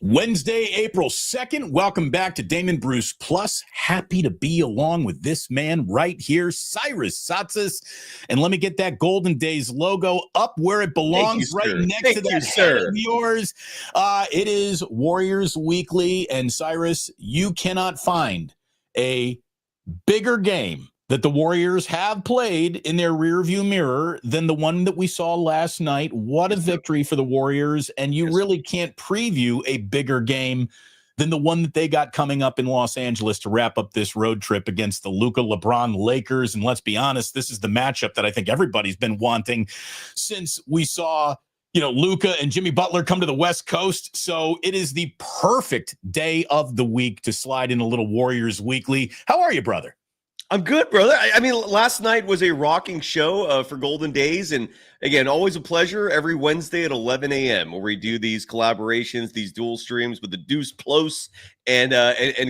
Wednesday, April 2nd. Welcome back to Damon Bruce Plus. Happy to be along with this man right here, Cyrus Satsas. And let me get that Golden Days logo up where it belongs, right next to that head of yours. It is Warriors Weekly. And Cyrus, you cannot find a bigger game that the Warriors have played in their rearview mirror than the one that we saw last night. What a victory for the Warriors. And you really can't preview a bigger game than the one that they got coming up in Los Angeles to wrap up this road trip against the Luka LeBron Lakers. And let's be honest, this is the matchup that I think everybody's been wanting since we saw, Luka and Jimmy Butler come to the West Coast. So it is the perfect day of the week to slide in a little Warriors Weekly. How are you, brother? I'm good, brother. I mean, last night was a rocking show for Golden Days. And again, always a pleasure every Wednesday at 11 a.m. where we do these collaborations, these dual streams with the Deuce Plus and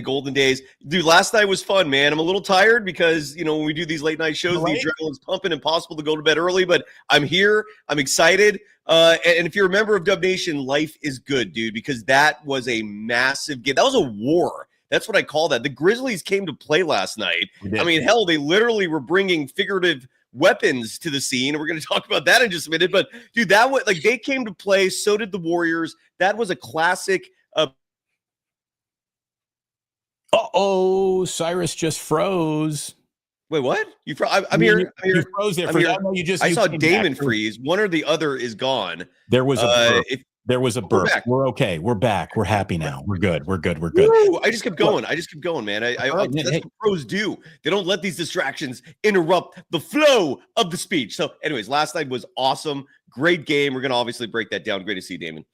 Golden Days. Dude, last night was fun, man. I'm a little tired because, when we do these late night shows, the adrenaline's pumping, impossible to go to bed early. But I'm here. I'm excited. And if you're a member of Dub Nation, life is good, dude, because that was a massive game. That was a war. That's what I call that. The Grizzlies came to play last night. I mean, hell, they literally were bringing figurative weapons to the scene. And we're going to talk about that in just a minute. But, dude, that was like they came to play. So did the Warriors. That was a classic. Cyrus just froze. Wait, what? I'm here. You froze there. I saw Damon freeze. One or the other is gone. There was a There was a burp. We're okay. We're back. We're happy now. We're good. We're good. Woo! I just kept going, man. That's what pros do. They don't let these distractions interrupt the flow of the speech. So, anyways, last night was awesome. Great game. We're going to obviously break that down. Great to see you, Damon.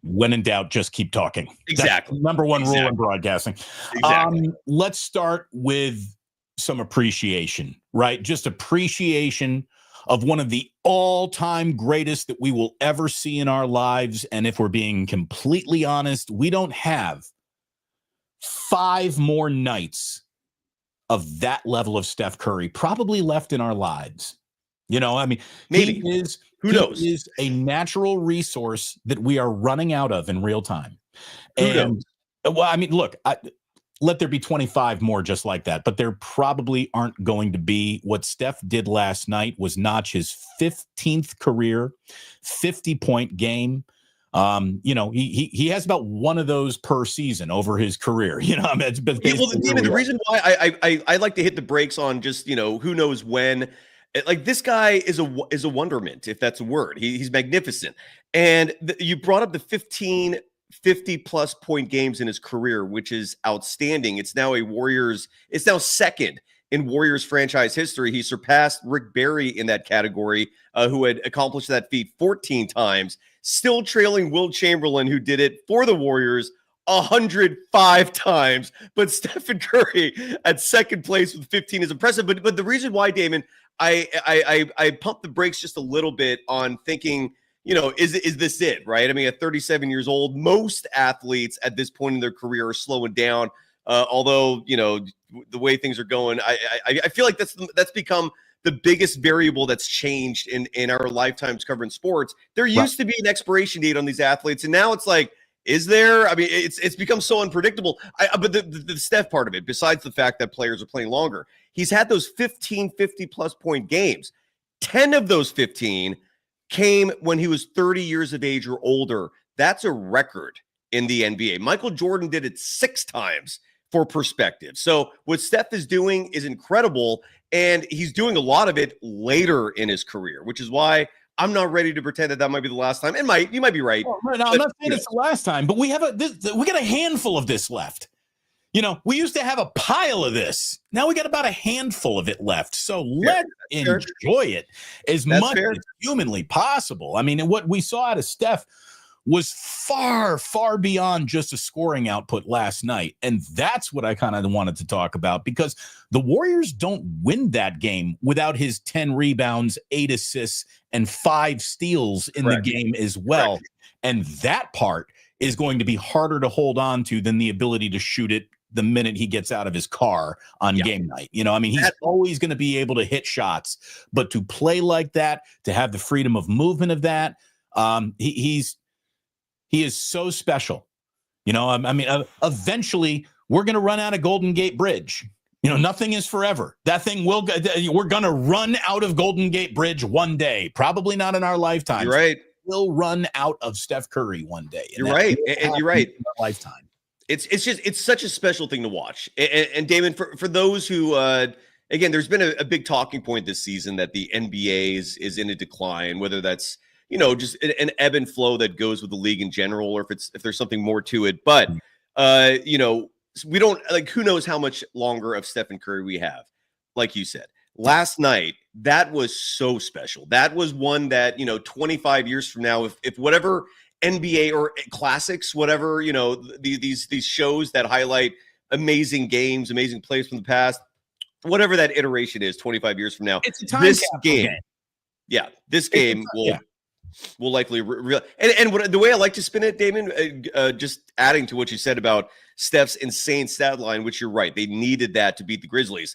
When in doubt, just keep talking. Exactly. That's number one rule in broadcasting. Exactly. Let's start with some appreciation, right? Just appreciation of one of the all-time greatest that we will ever see in our lives. And if we're being completely honest, we don't have 5 more nights of that level of Steph Curry probably left in our lives. Maybe. Who knows? He is a natural resource that we are running out of in real time. Who knows? Well, I mean, look, let there be 25 more just like that, but there probably aren't going to be. What Steph did last night was notch his 15th career 50-point game. He has about one of those per season over his career. The reason why I like to hit the brakes on just, who knows when. Like, this guy is a wonderment, if that's a word. He's magnificent. And you brought up the 50-plus point games in his career, which is outstanding. It's now second in Warriors franchise history. He surpassed Rick Barry in that category, who had accomplished that feat 14 times, still trailing Wilt Chamberlain, who did it for the Warriors 105 times. But Stephen Curry at second place with 15 is impressive. But the reason why, Damon, I pumped the brakes just a little bit on thinking, is this it, right? I mean, at 37 years old, most athletes at this point in their career are slowing down. Although, the way things are going, I feel like that's become the biggest variable that's changed in our lifetimes covering sports. There used to be an expiration date on these athletes, and now it's like, is there? I mean, it's become so unpredictable. But the Steph part of it, besides the fact that players are playing longer, he's had those 15 50-plus point games. 10 of those 15 came when he was 30 years of age or older. That's a record in the NBA. Michael Jordan did it 6 times for perspective. So what Steph is doing is incredible, and he's doing a lot of it later in his career, which is why I'm not ready to pretend that might be the last time. You might be right. No, I'm not saying it's the last time, but we got a handful of this left. We used to have a pile of this. Now we got about a handful of it left. So let's enjoy it as much as humanly possible. I mean, and what we saw out of Steph was far, far beyond just a scoring output last night. And that's what I kind of wanted to talk about, because the Warriors don't win that game without his 10 rebounds, 8 assists, and 5 steals in the game as well. Correct. And that part is going to be harder to hold on to than the ability to shoot it the minute he gets out of his car on game night. He's always going to be able to hit shots, but to play like that, to have the freedom of movement of that, he is so special. I mean, eventually we're going to run out of Golden Gate Bridge. Nothing is forever. That thing we're going to run out of Golden Gate Bridge one day. Probably not in our lifetime. You're right. We'll run out of Steph Curry one day. You're right. And you're right. In our lifetime. It's such a special thing to watch. And Damon, for those who, again, there's been a big talking point this season that the NBA is in a decline, whether that's, just an ebb and flow that goes with the league in general, or if there's something more to it. But, we don't, who knows how much longer of Stephen Curry we have. Like you said, last night, that was so special. That was one that, 25 years from now, if whatever NBA or classics, whatever, these shows that highlight amazing games, amazing plays from the past, whatever that iteration is 25 years from now, it's a time this game. Yeah, this game will likely and the way I like to spin it, Damon, just adding to what you said about Steph's insane stat line, which you're right, they needed that to beat the Grizzlies.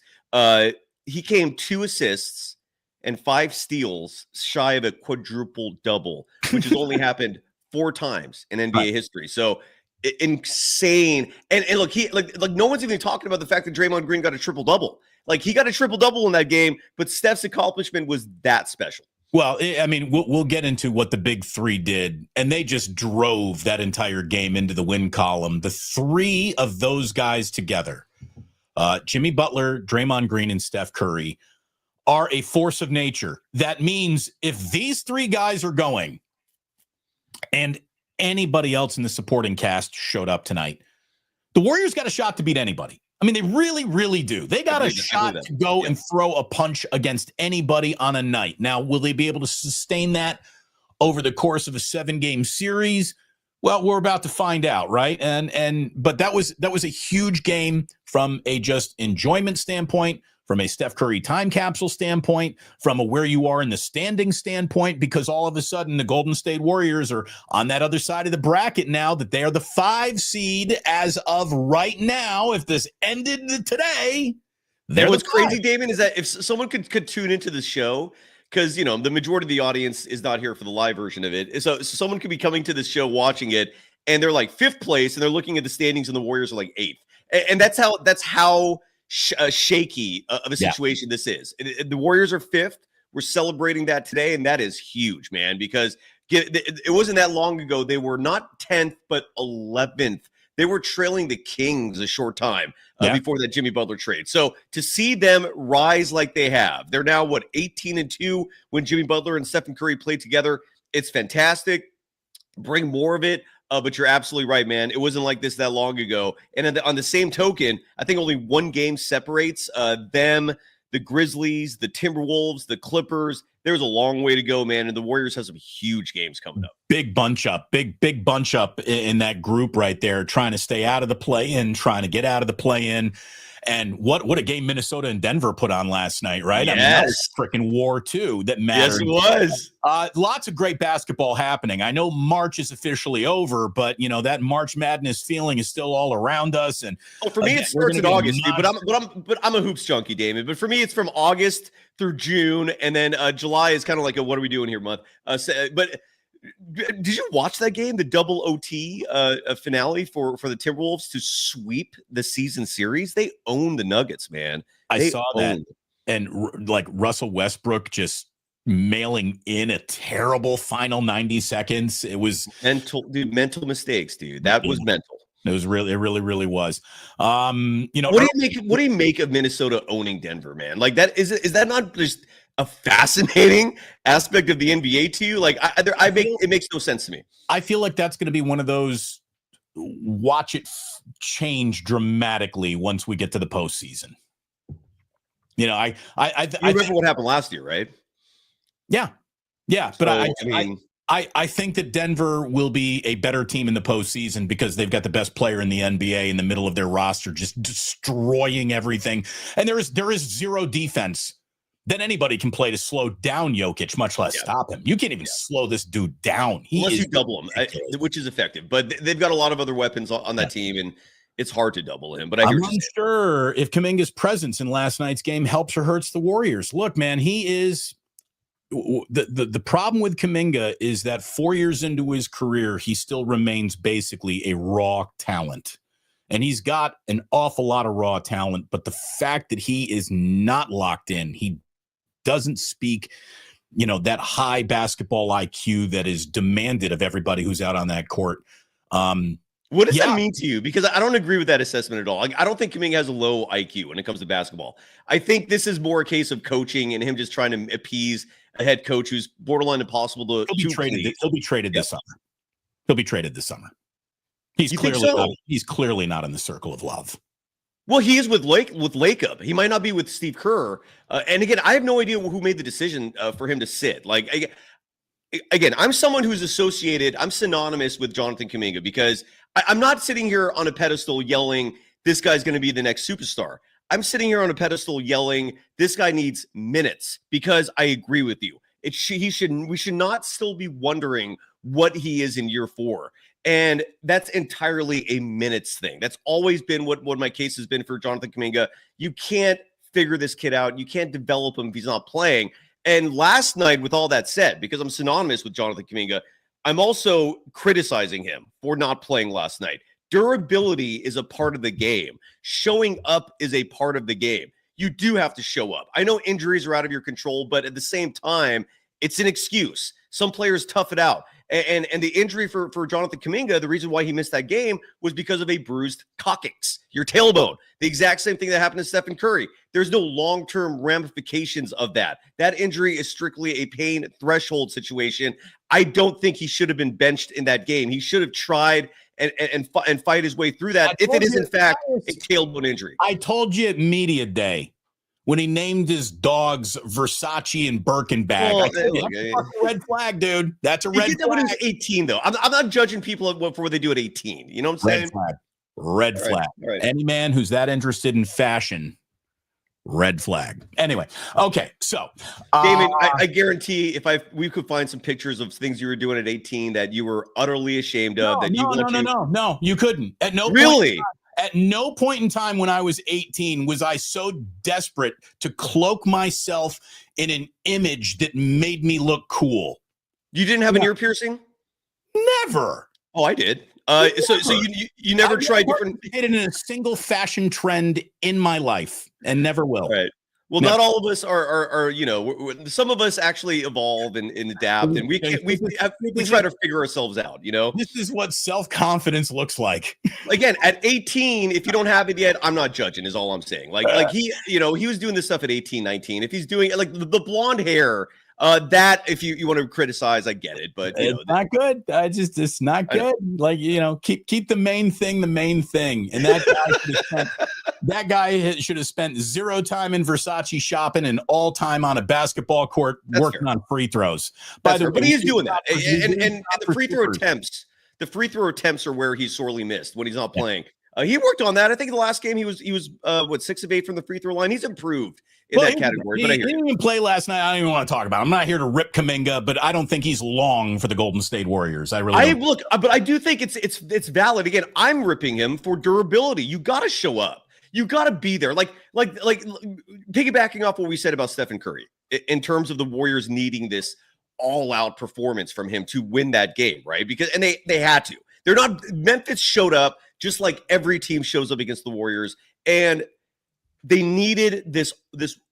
He came 2 assists and 5 steals shy of a quadruple double, which has only happened 4 times in NBA history. So insane. And look, he like no one's even talking about the fact that Draymond Green got a triple double. Like, he got a triple double in that game, but Steph's accomplishment was that special. Well, I mean, we'll get into what the big 3 did, and they just drove that entire game into the win column. The 3 of those guys together, Jimmy Butler, Draymond Green, and Steph Curry, are a force of nature. That means if these 3 guys are going and anybody else in the supporting cast showed up tonight, the Warriors got a shot to beat anybody. I mean, they really, really do. They got a shot to go and throw a punch against anybody on a night. Now, will they be able to sustain that over the course of a 7-game series? Well, we're about to find out, right? But that was a huge game from a just enjoyment standpoint, from a Steph Curry time capsule standpoint, from a where you are in the standing standpoint, because all of a sudden the Golden State Warriors are on that other side of the bracket now, that they are the 5 seed as of right now. If this ended today, what's crazy, Damon, is that if someone could tune into the show, because, the majority of the audience is not here for the live version of it. So someone could be coming to this show, watching it, and they're like 5th place, and they're looking at the standings, and the Warriors are like 8th. And that's how shaky of a situation this is. The Warriors are 5th. We're celebrating that today, and that is huge, man, because it wasn't that long ago. They were not 10th, but 11th. They were trailing the Kings a short time before that Jimmy Butler trade. So to see them rise like they have, they're now, 18-2 when Jimmy Butler and Stephen Curry played together. It's fantastic. Bring more of it. But you're absolutely right, man. It wasn't like this that long ago. And on the same token, I think only 1 game separates them, the Grizzlies, the Timberwolves, the Clippers. There's a long way to go, man. And the Warriors have some huge games coming up. Big bunch up in that group right there, trying to stay out of the play-in, trying to get out of the play-in. And what a game Minnesota and Denver put on last night, right? Yes. I mean, that was freaking war too. That mattered. Yes, it was. Lots of great basketball happening. I know March is officially over, but that March Madness feeling is still all around us. And for me, it starts in August, dude, but I'm a hoops junkie, Damon. But for me, it's from August through June, and then July is kind of like a what are we doing here month. But did you watch that game, the double OT finale for the Timberwolves to sweep the season series? They own the Nuggets, man. I saw that. And Russell Westbrook just mailing in a terrible final 90 seconds. It was mental mistakes, dude. That was mental. It was really, it really, really was. What do you make of Minnesota owning Denver, man? Like, that is that not just a fascinating aspect of the NBA to you? Like, it makes no sense to me. I feel like that's going to be one of those watch it change dramatically once we get to the postseason. I remember what happened last year, right? Yeah. But I think that Denver will be a better team in the postseason because they've got the best player in the NBA in the middle of their roster, just destroying everything. And there is zero defense that anybody can play to slow down Jokic, much less stop him. You can't even slow this dude down. Unless you double him, which is effective. But they've got a lot of other weapons on that team, and it's hard to double him. But I'm unsure if Kuminga's presence in last night's game helps or hurts the Warriors. Look, man, he is the problem with Kuminga is that 4 years into his career, he still remains basically a raw talent. And he's got an awful lot of raw talent, but the fact that he is not locked in, he doesn't speak, that high basketball IQ that is demanded of everybody who's out on that court. What does that mean to you? Because I don't agree with that assessment at all. I don't think Kuminga has a low IQ when it comes to basketball. I think this is more a case of coaching and him just trying to appease a head coach who's borderline impossible to traded. He'll be traded this summer. He'll be traded this summer. He's clearly not in the circle of love. Well, he is with Lacob. He might not be with Steve Kerr. And again, I have no idea who made the decision for him to sit. Like, again, I'm someone who's associated. I'm synonymous with Jonathan Kuminga because I'm not sitting here on a pedestal yelling, this guy's going to be the next superstar. I'm sitting here on a pedestal yelling, this guy needs minutes because I agree with you. We should not still be wondering what he is in year 4. And that's entirely a minutes thing. That's always been what my case has been for Jonathan Kuminga. You can't figure this kid out. You can't develop him if he's not playing. And last night, with all that said, because I'm synonymous with Jonathan Kuminga, I'm also criticizing him for not playing last night. Durability is a part of the game. Showing up is a part of the game. You do have to show up. I know injuries are out of your control, but at the same time, it's an excuse. Some players tough it out. And the injury for Jonathan Kuminga, the reason why he missed that game was because of a bruised coccyx, your tailbone. The exact same thing that happened to Stephen Curry. There's no long-term ramifications of that. That injury is strictly a pain threshold situation. I don't think he should have been benched in that game. He should have tried and fight his way through that if it is, in fact, a tailbone injury. I told you at media day when he named his dogs Versace and Birkenbag. Well, that's a red flag, dude. That's a red flag. He did that when he was 18, though. I'm not judging people for what they do at 18. You know what I'm saying? Red flag. All right. Any man who's that interested in fashion, red flag. Anyway, okay. So, Damon, I guarantee if we could find some pictures of things you were doing at 18 that you were utterly ashamed of, No, you couldn't. At no really. At no point in time when I was 18 was I so desperate to cloak myself in an image that made me look cool. You didn't have an ear piercing? Never. Oh, I did. So you never tried different. In a single fashion trend in my life, and never will. Right. Well, not all of us are some of us actually evolve and adapt, and we try to figure ourselves out. This is what self-confidence looks like. Again, at 18, if you don't have it yet, I'm not judging. Is all I'm saying. Like he was doing this stuff at 18, 19. If he's doing like the blonde hair. That if you want to criticize, I get it, but it's not good. It's not good. Like keep the main thing, and that guy should have spent 0 time in Versace shopping and all time on a basketball court working on free throws. By the way, but he is doing that, and the free throw attempts. The free throw attempts are where he's sorely missed when he's not playing. He worked on that. I think the last game he was 6 of 8 from the free throw line. He's improved in that category. He didn't even play last night. I don't even want to talk about it. I'm not here to rip Kuminga, but I don't think he's long for the Golden State Warriors. I do think it's valid. Again, I'm ripping him for durability. You got to show up. You got to be there. Like piggybacking off what we said about Stephen Curry in terms of the Warriors needing this all-out performance from him to win that game, right? Because they had to. Memphis showed up just like every team shows up against the Warriors, and they needed this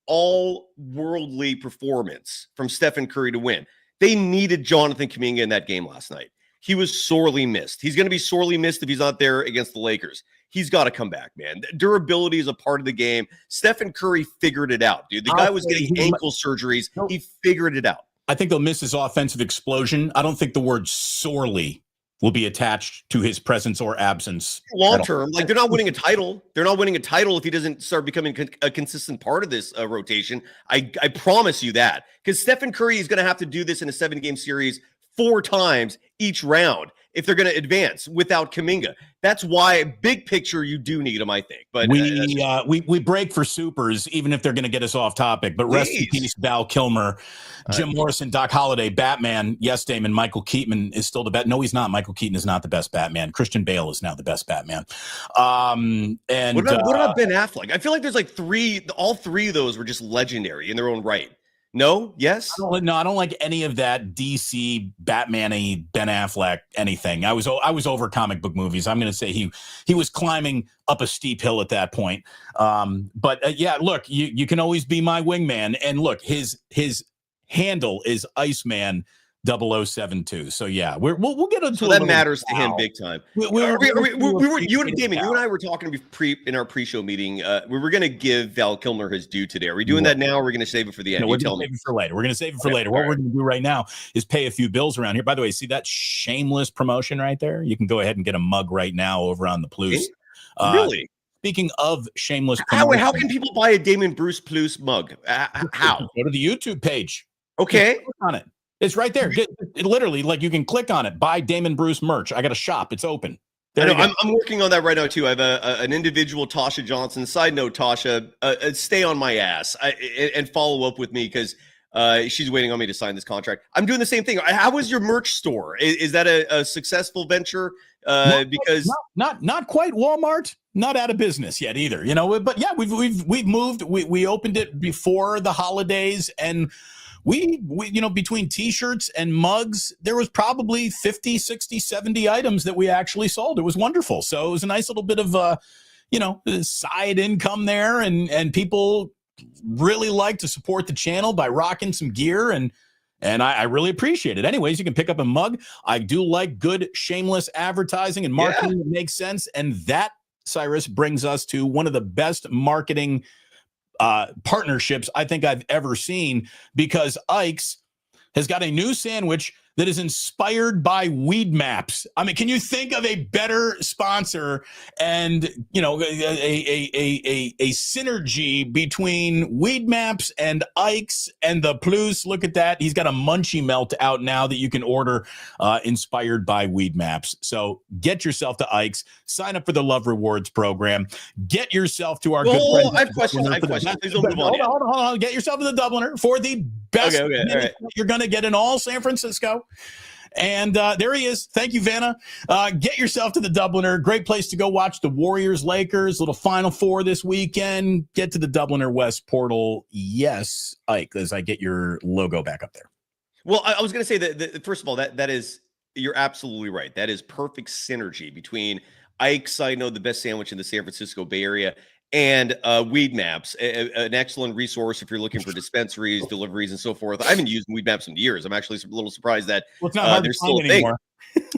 all-worldly performance from Stephen Curry to win. They needed Jonathan Kuminga in that game last night. He was sorely missed. He's going to be sorely missed if he's not there against the Lakers. He's got to come back, man. Durability is a part of the game. Stephen Curry figured it out, dude. The guy was getting ankle surgeries. He figured it out. I think they'll miss his offensive explosion. I don't think the word sorely will be attached to his presence or absence. Long term, like they're not winning a title. They're not winning a title if he doesn't start becoming a consistent part of this rotation. I promise you that. Because Stephen Curry is going to have to do this in a 7-game series 4 times each round if they're going to advance without Kuminga. That's why, big picture, you do need him, I think. But we break for supers, even if they're going to get us off topic. But rest in peace, Val Kilmer, Jim Morrison, Doc Holliday, Batman. Yes, Damon. Michael Keaton is still the best. No, he's not. Michael Keaton is not the best Batman. Christian Bale is now the best Batman. And what about Ben Affleck? I feel like there's like 3. All 3 of those were just legendary in their own right. No? Yes? I don't like any of that DC Batman-y Ben Affleck anything. I was over comic book movies. I'm going to say he was climbing up a steep hill at that point. But yeah, look, you can always be my wingman. And look, his handle is Iceman 0072. So yeah, we'll get into so that matters to him big time. You and I were talking in our pre-show meeting. We were going to give Val Kilmer his due today. Are we doing that now? Or are we going to save it for the end? No, we're going to save it for later. We're going to save it for later. What we're going to do right now is pay a few bills around here. By the way, see that shameless promotion right there? You can go ahead and get a mug right now over on the Plus. Really? Speaking of shameless promotion, how can people buy a Damon Bruce Plus mug? How? Go to the YouTube page. Okay. Click on it. It's right there. Literally, like you can click on it. Buy Damon Bruce merch. I got a shop. It's open. I'm working on that right now too. I have an individual, Tasha Johnson. Side note, Tasha, stay on my ass and follow up with me because she's waiting on me to sign this contract. I'm doing the same thing. How was your merch store? Is that a successful venture? Because not quite Walmart. Not out of business yet either. But yeah, we've moved. We opened it before the holidays and. We between t-shirts and mugs, there was probably 50, 60, 70 items that we actually sold. It was wonderful. So it was a nice little bit of, side income there. And people really like to support the channel by rocking some gear. And I really appreciate it. Anyways, you can pick up a mug. I do like good, shameless advertising and marketing that makes sense. And that, Cyrus, brings us to one of the best marketing partnerships I think I've ever seen, because Ike's has got a new sandwich that is inspired by weed maps. I mean, can you think of a better sponsor and, a synergy between weed maps and Ike's and the Plus? Look at that. He's got a munchie melt out now that you can order inspired by weed maps. So get yourself to Ike's, sign up for the Love Rewards program, get yourself to our good friends. I have questions. Please don't move on. Hold on. Get yourself to the Doublener for the best minute you're going to get in all San Francisco. And there he is. Thank you, Vanna. Get yourself to the Doublener. Great place to go watch the Warriors-Lakers, little Final Four this weekend. Get to the Doublener West portal. Yes, Ike, as I get your logo back up there. Well, I was going to say that first of all, that is, you're absolutely right. That is perfect synergy between Ike's, I know, the best sandwich in the San Francisco Bay Area, and Weed Maps, an excellent resource if you're looking for dispensaries, deliveries, and so forth. I haven't used Weed Maps in years. I'm actually a little surprised that it's not hard to find anymore.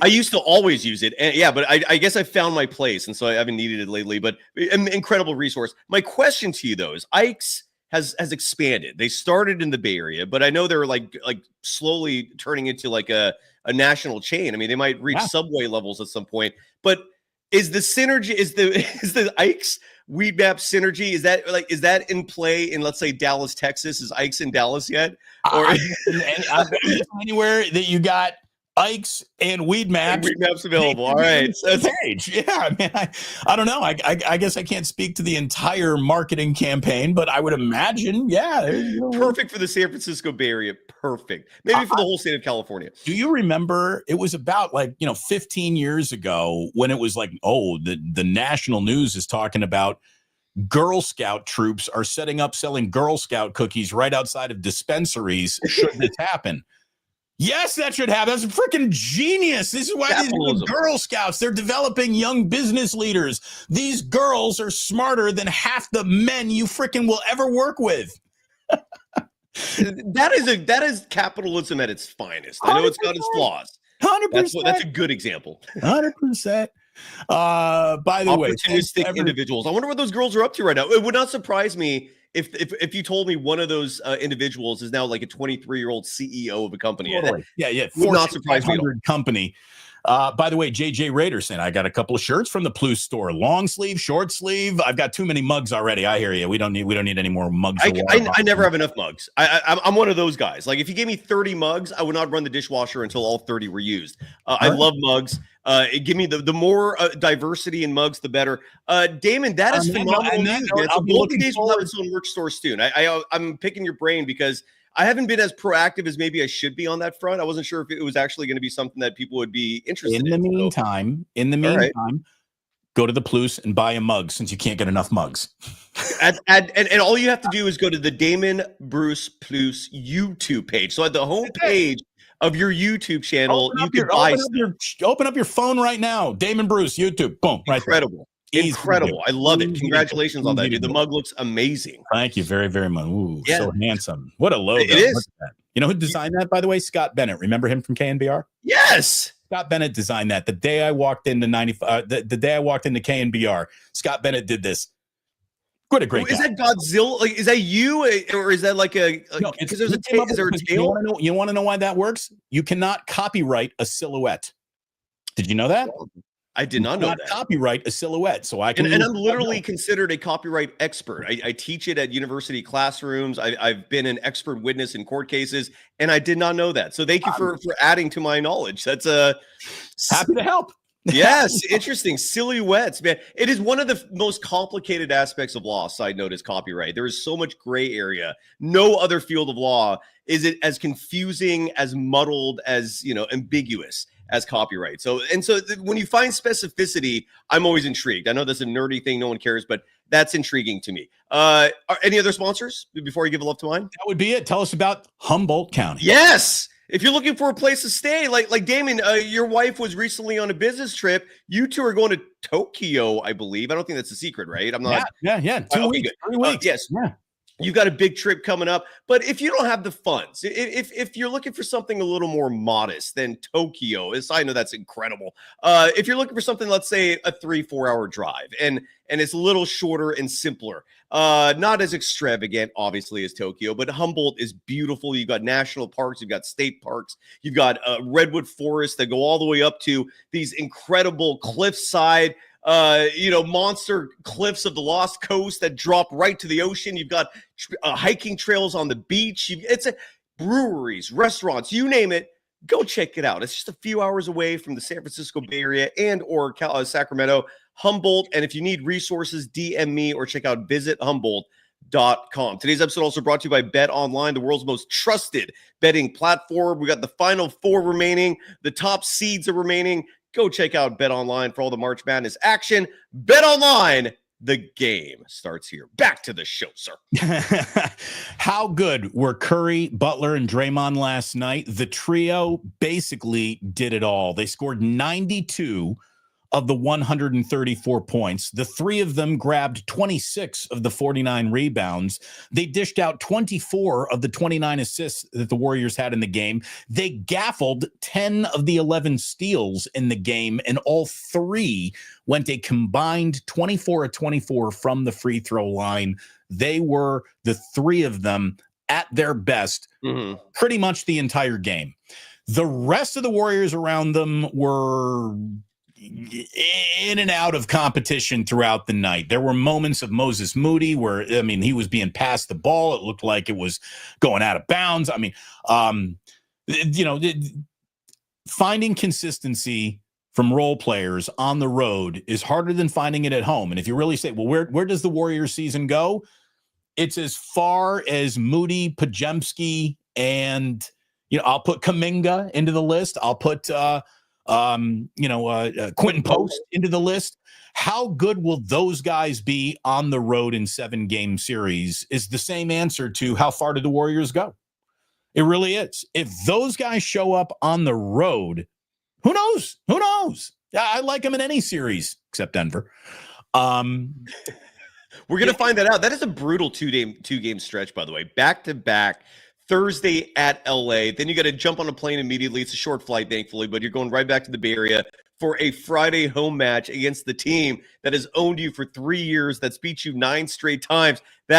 I used to always use it. And yeah, but I guess I found my place, and so I haven't needed it lately. But an incredible resource. My question to you, though, is Ike's has expanded. They started in the Bay Area, but I know they're like slowly turning into like a national chain. I mean, they might reach Subway levels at some point. But is the synergy, is the Ike's Weed Map synergy, is that in play in, let's say, Dallas, Texas? Is Ike's in Dallas yet? Or anywhere that you got Ike's and Weed Maps. Weed Maps available. All right. Page. Yeah, man. I don't know. I guess I can't speak to the entire marketing campaign, but I would imagine, perfect for the San Francisco Bay Area. Perfect. Maybe for the whole state of California. Do you remember? It was about 15 years ago when it was like, the national news is talking about Girl Scout troops are setting up selling Girl Scout cookies right outside of dispensaries. Should this happen? Yes, that should happen. That's freaking genius. This is why these Girl Scouts, they're developing young business leaders. These girls are smarter than half the men you freaking will ever work with. That is capitalism at its finest. I know it's got its flaws. 100%. That's a good example. 100%. By the way, opportunistic individuals. I wonder what those girls are up to right now. It would not surprise me if you told me one of those individuals is now like a 23-year-old CEO of a company. Totally. Yeah. Would not surprise me. Company. By the way, JJ Rader saying, I got a couple of shirts from the Plus store, long sleeve, short sleeve. I've got too many mugs already. I hear you. We don't need any more mugs. I never have enough mugs. I'm one of those guys. Like if you gave me 30 mugs, I would not run the dishwasher until all 30 were used. I love mugs. Give me the more diversity in mugs, the better. Damon, that is phenomenal. Golden Days will have its own merch store soon. I'm picking your brain because I haven't been as proactive as maybe I should be on that front. I wasn't sure if it was actually going to be something that people would be interested in. In the meantime, go to the Plus and buy a mug since you can't get enough mugs. And all you have to do is go to the Damon Bruce Plus YouTube page. So at the homepage of your YouTube channel, you can buy open up your phone right now. Damon Bruce YouTube. Boom. Right. Incredible. Incredible. I love it. Congratulations on that, dude. The mug looks amazing. Thank you very, very much. Ooh, so handsome. What a logo. It is. You know who designed that, by the way? Scott Bennett. Remember him from KNBR? Yes. Scott Bennett designed that. The day I walked into the day I walked into KNBR, Scott Bennett did this. What a great guy. Is that Godzilla? Like, is that you, or is that like a? No, because there's a tail. Is there a tail? You want to know why that works? You cannot copyright a silhouette. Did you know that? I did not know that. Copyright a silhouette, so I can. And I'm literally considered a copyright expert. I teach it at university classrooms. I've been an expert witness in court cases, and I did not know that. So thank you for adding to my knowledge. That's happy to help. Yes, interesting. Silhouettes, man. It is one of the most complicated aspects of law. Side note is copyright. There is so much gray area. No other field of law is it as confusing, as muddled, as ambiguous as copyright. So when you find specificity, I'm always intrigued. I know that's a nerdy thing, no one cares, but that's intriguing to me. Are any other sponsors before I give love to mine? That would be it. Tell us about Humboldt County. Yes. If you're looking for a place to stay, like Damon, your wife was recently on a business trip. You two are going to Tokyo, I believe. I don't think that's a secret, right? I'm not. Yeah. 2 weeks. 3 weeks. Yes. Yeah. You've got a big trip coming up, but if you don't have the funds, if you're looking for something a little more modest than Tokyo, I know that's incredible. If you're looking for something, let's say a 3-4 hour drive, and it's a little shorter and simpler, not as extravagant, obviously, as Tokyo, but Humboldt is beautiful. You've got national parks, you've got state parks, you've got redwood forests that go all the way up to these incredible cliffside monster cliffs of the Lost Coast that drop right to the ocean. You've got hiking trails on the beach. It's breweries, restaurants, you name it. Go check it out. It's just a few hours away from the San Francisco Bay Area or Sacramento, Humboldt. And if you need resources, DM me or check out visithumboldt.com. Today's episode also brought to you by Bet Online, the world's most trusted betting platform. We got the final 4 remaining. The top seeds are remaining. Go check out Bet Online for all the March Madness action. Bet Online, the game starts here. Back to the show, sir. How good were Curry, Butler, and Draymond last night? The trio basically did it all. They scored 92 of the 134 points. The 3 of them grabbed 26 of the 49 rebounds. They dished out 24 of the 29 assists that the Warriors had in the game. They gaffled 10 of the 11 steals in the game, and all 3 went a combined 24 of 24 from the free throw line. They were, the 3 of them, at their best pretty much the entire game. The rest of the Warriors around them were in and out of competition throughout the night. There were moments of Moses Moody where, he was being passed the ball. It looked like it was going out of bounds. Finding consistency from role players on the road is harder than finding it at home. And if you really say, well, where does the Warriors season go? It's as far as Moody, Podziemski, and, I'll put Kuminga into the list. I'll put, Quentin Post into the list. How good will those guys be on the road in 7-game series is the same answer to how far did the Warriors go. It really is. If those guys show up on the road, who knows? I like them in any series except Denver. We're going to find that out. That is a brutal two-game stretch, by the way, back-to-back. Thursday at LA. Then you got to jump on a plane immediately. It's a short flight, thankfully, but you're going right back to the Bay Area for a Friday home match against the team that has owned you for 3 years, that's beat you 9 straight times. The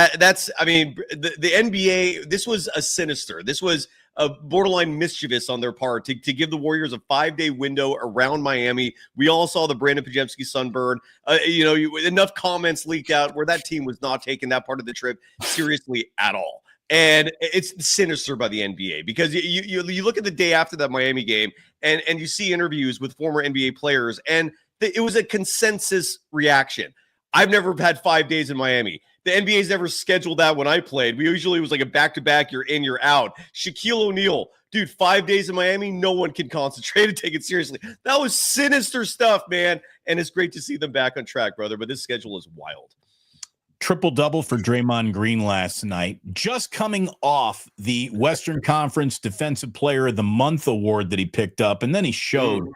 NBA, this was a sinister. This was a borderline mischievous on their part to give the Warriors a 5-day window around Miami. We all saw the Brandon Podziemski sunburn. Enough comments leaked out where that team was not taking that part of the trip seriously at all. And it's sinister by the NBA because you look at the day after that Miami game and you see interviews with former NBA players, and it was a consensus reaction. I've never had 5 days in Miami. The NBA's never scheduled that when I played. We usually, it was like a back-to-back, you're in, you're out. Shaquille O'Neal, dude, 5 days in Miami, no one can concentrate and take it seriously. That was sinister stuff, man. And it's great to see them back on track, brother. But this schedule is wild. Triple-double for Draymond Green last night, just coming off the Western Conference Defensive Player of the Month award that he picked up, and then he showed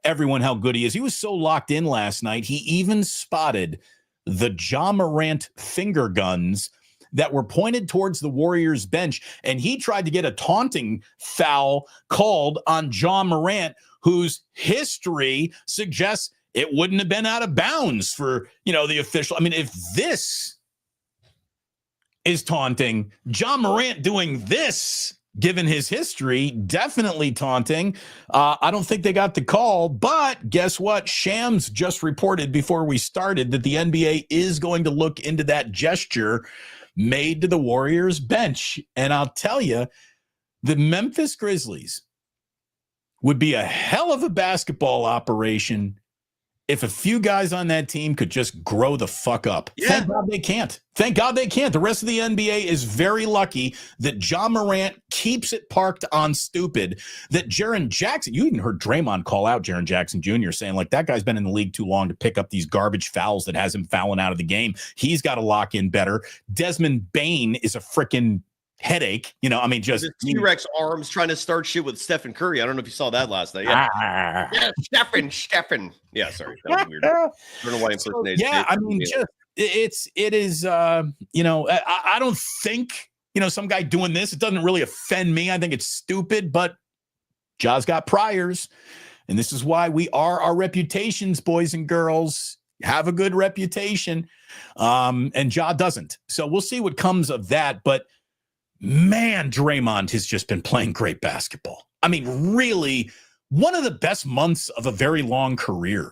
everyone how good he is. He was so locked in last night, he even spotted the Ja Morant finger guns that were pointed towards the Warriors bench, and he tried to get a taunting foul called on Ja Morant, whose history suggests it wouldn't have been out of bounds for, the official. I mean, if this is taunting, Ja Morant doing this, given his history, definitely taunting. I don't think they got the call, but guess what? Shams just reported before we started that the NBA is going to look into that gesture made to the Warriors bench. And I'll tell you, the Memphis Grizzlies would be a hell of a basketball operation if a few guys on that team could just grow the fuck up. Yeah. Thank God they can't. Thank God they can't. The rest of the NBA is very lucky that Ja Morant keeps it parked on stupid, that Jaren Jackson, you even heard Draymond call out Jaren Jackson Jr. saying, like, that guy's been in the league too long to pick up these garbage fouls that has him fouling out of the game. He's got to lock in better. Desmond Bane is a freaking headache, just T-Rex arms trying to start shit with Stephen Curry. I don't know if you saw that last night. Yeah, Stephen. Yeah, sorry, that was weird. I don't know why impersonation. Yeah, I mean, it is. I don't think some guy doing this. It doesn't really offend me. I think it's stupid, but Ja's got priors, and this is why we are our reputations, boys and girls. Have a good reputation, and Ja doesn't. So we'll see what comes of that, but. Man, Draymond has just been playing great basketball. I mean, really, one of the best months of a very long career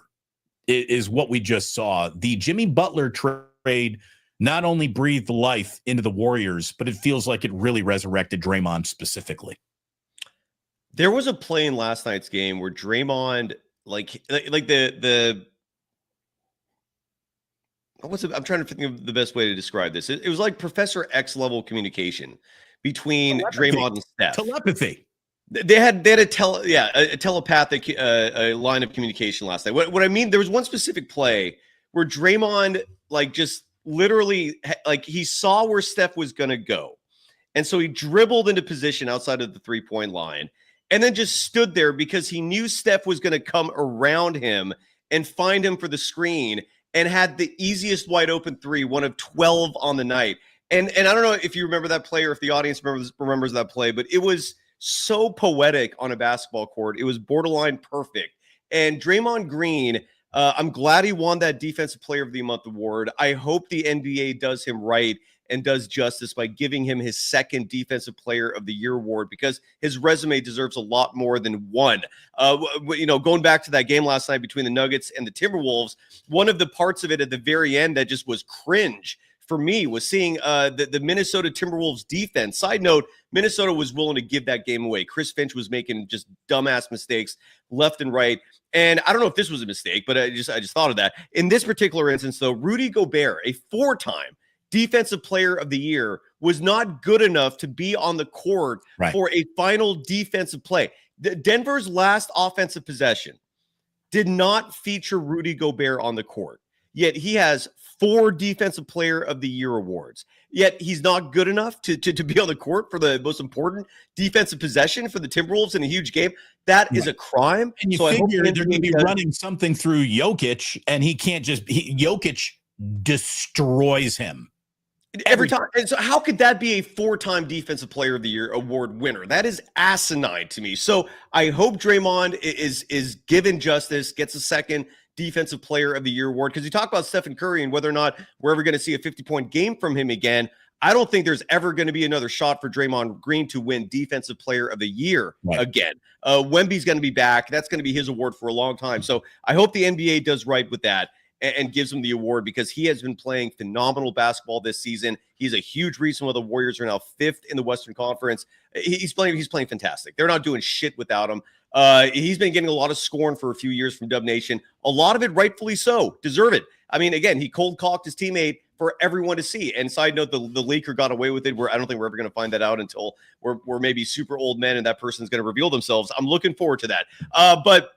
is what we just saw. The Jimmy Butler trade not only breathed life into the Warriors, but it feels like it really resurrected Draymond specifically. There was a play in last night's game where Draymond, I'm trying to think of the best way to describe this. It was like Professor X level communication between Draymond and Steph. Telepathy. They had a telepathic line of communication last night. What I mean, there was one specific play where Draymond just literally he saw where Steph was going to go. And so he dribbled into position outside of the 3-point line and then just stood there because he knew Steph was going to come around him and find him for the screen, and had the easiest wide open three, one of 12 on the night. And I don't know if you remember that play or if the audience remembers that play, but it was so poetic on a basketball court. It was borderline perfect. And Draymond Green, I'm glad he won that Defensive Player of the Month award. I hope the NBA does him right and does justice by giving him his second Defensive Player of the Year award, because his resume deserves a lot more than one. Going back to that game last night between the Nuggets and the Timberwolves, one of the parts of it at the very end that just was cringe for me was seeing the Minnesota Timberwolves defense. Side note, Minnesota was willing to give that game away. Chris Finch was making just dumbass mistakes left and right. And I don't know if this was a mistake, but I just thought of that. In this particular instance, though, Rudy Gobert, a 4-time Defensive Player of the Year, was not good enough to be on the court for a final defensive play. Denver's last offensive possession did not feature Rudy Gobert on the court, yet he has 4 Defensive Player of the Year awards. Yet he's not good enough to be on the court for the most important defensive possession for the Timberwolves in a huge game. That is a crime. And you figure they're going to be running something through Jokic, and he can't Jokic destroys him. Every time. And so how could that be a 4-time Defensive Player of the Year award winner? That is asinine to me. So I hope Draymond is given justice, gets a second Defensive Player of the Year award, because you talk about Stephen Curry and whether or not we're ever going to see a 50-point game from him again. I don't think there's ever going to be another shot for Draymond Green to win Defensive Player of the Year again. Wemby's going to be back. That's going to be his award for a long time. So I hope the NBA does right with that and gives him the award, because he has been playing phenomenal basketball this season. He's a huge reason why the Warriors are now 5th in the Western Conference. He's playing fantastic. They're not doing shit without him. He's been getting a lot of scorn for a few years from Dub Nation. A lot of it rightfully so. Deserve it. I mean, again, he cold-cocked his teammate for everyone to see. And side note, the leaker got away with it, where I don't think we're ever going to find that out until we're maybe super old men and that person's going to reveal themselves. I'm looking forward to that. But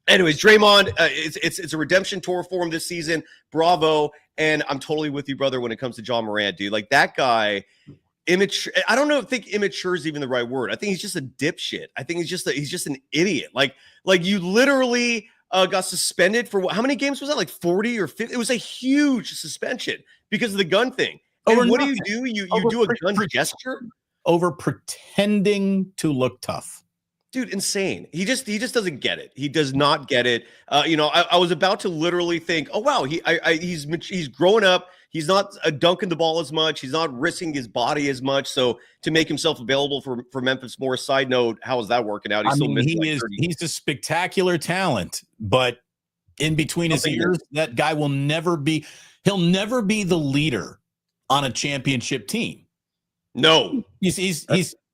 anyways, Draymond, it's a redemption tour for him this season. Bravo. And I'm totally with you, brother, when it comes to John Morant, dude. Like, that guy, immature. I don't think immature is even the right word. I think he's just a dipshit. I think he's just an idiot. Like you literally got suspended for how many games was that? Like 40 or 50? It was a huge suspension because of the gun thing. And what do? You do a gun gesture over pretending to look tough. Dude, insane. He just doesn't get it. He does not get it. I was about to literally think, oh wow, he's growing up. He's not dunking the ball as much. He's not risking his body as much. So to make himself available for Memphis more. Side note, how is that working out? He's a spectacular talent, but in between his ears, that guy will never be. He'll never be the leader on a championship team. No, he's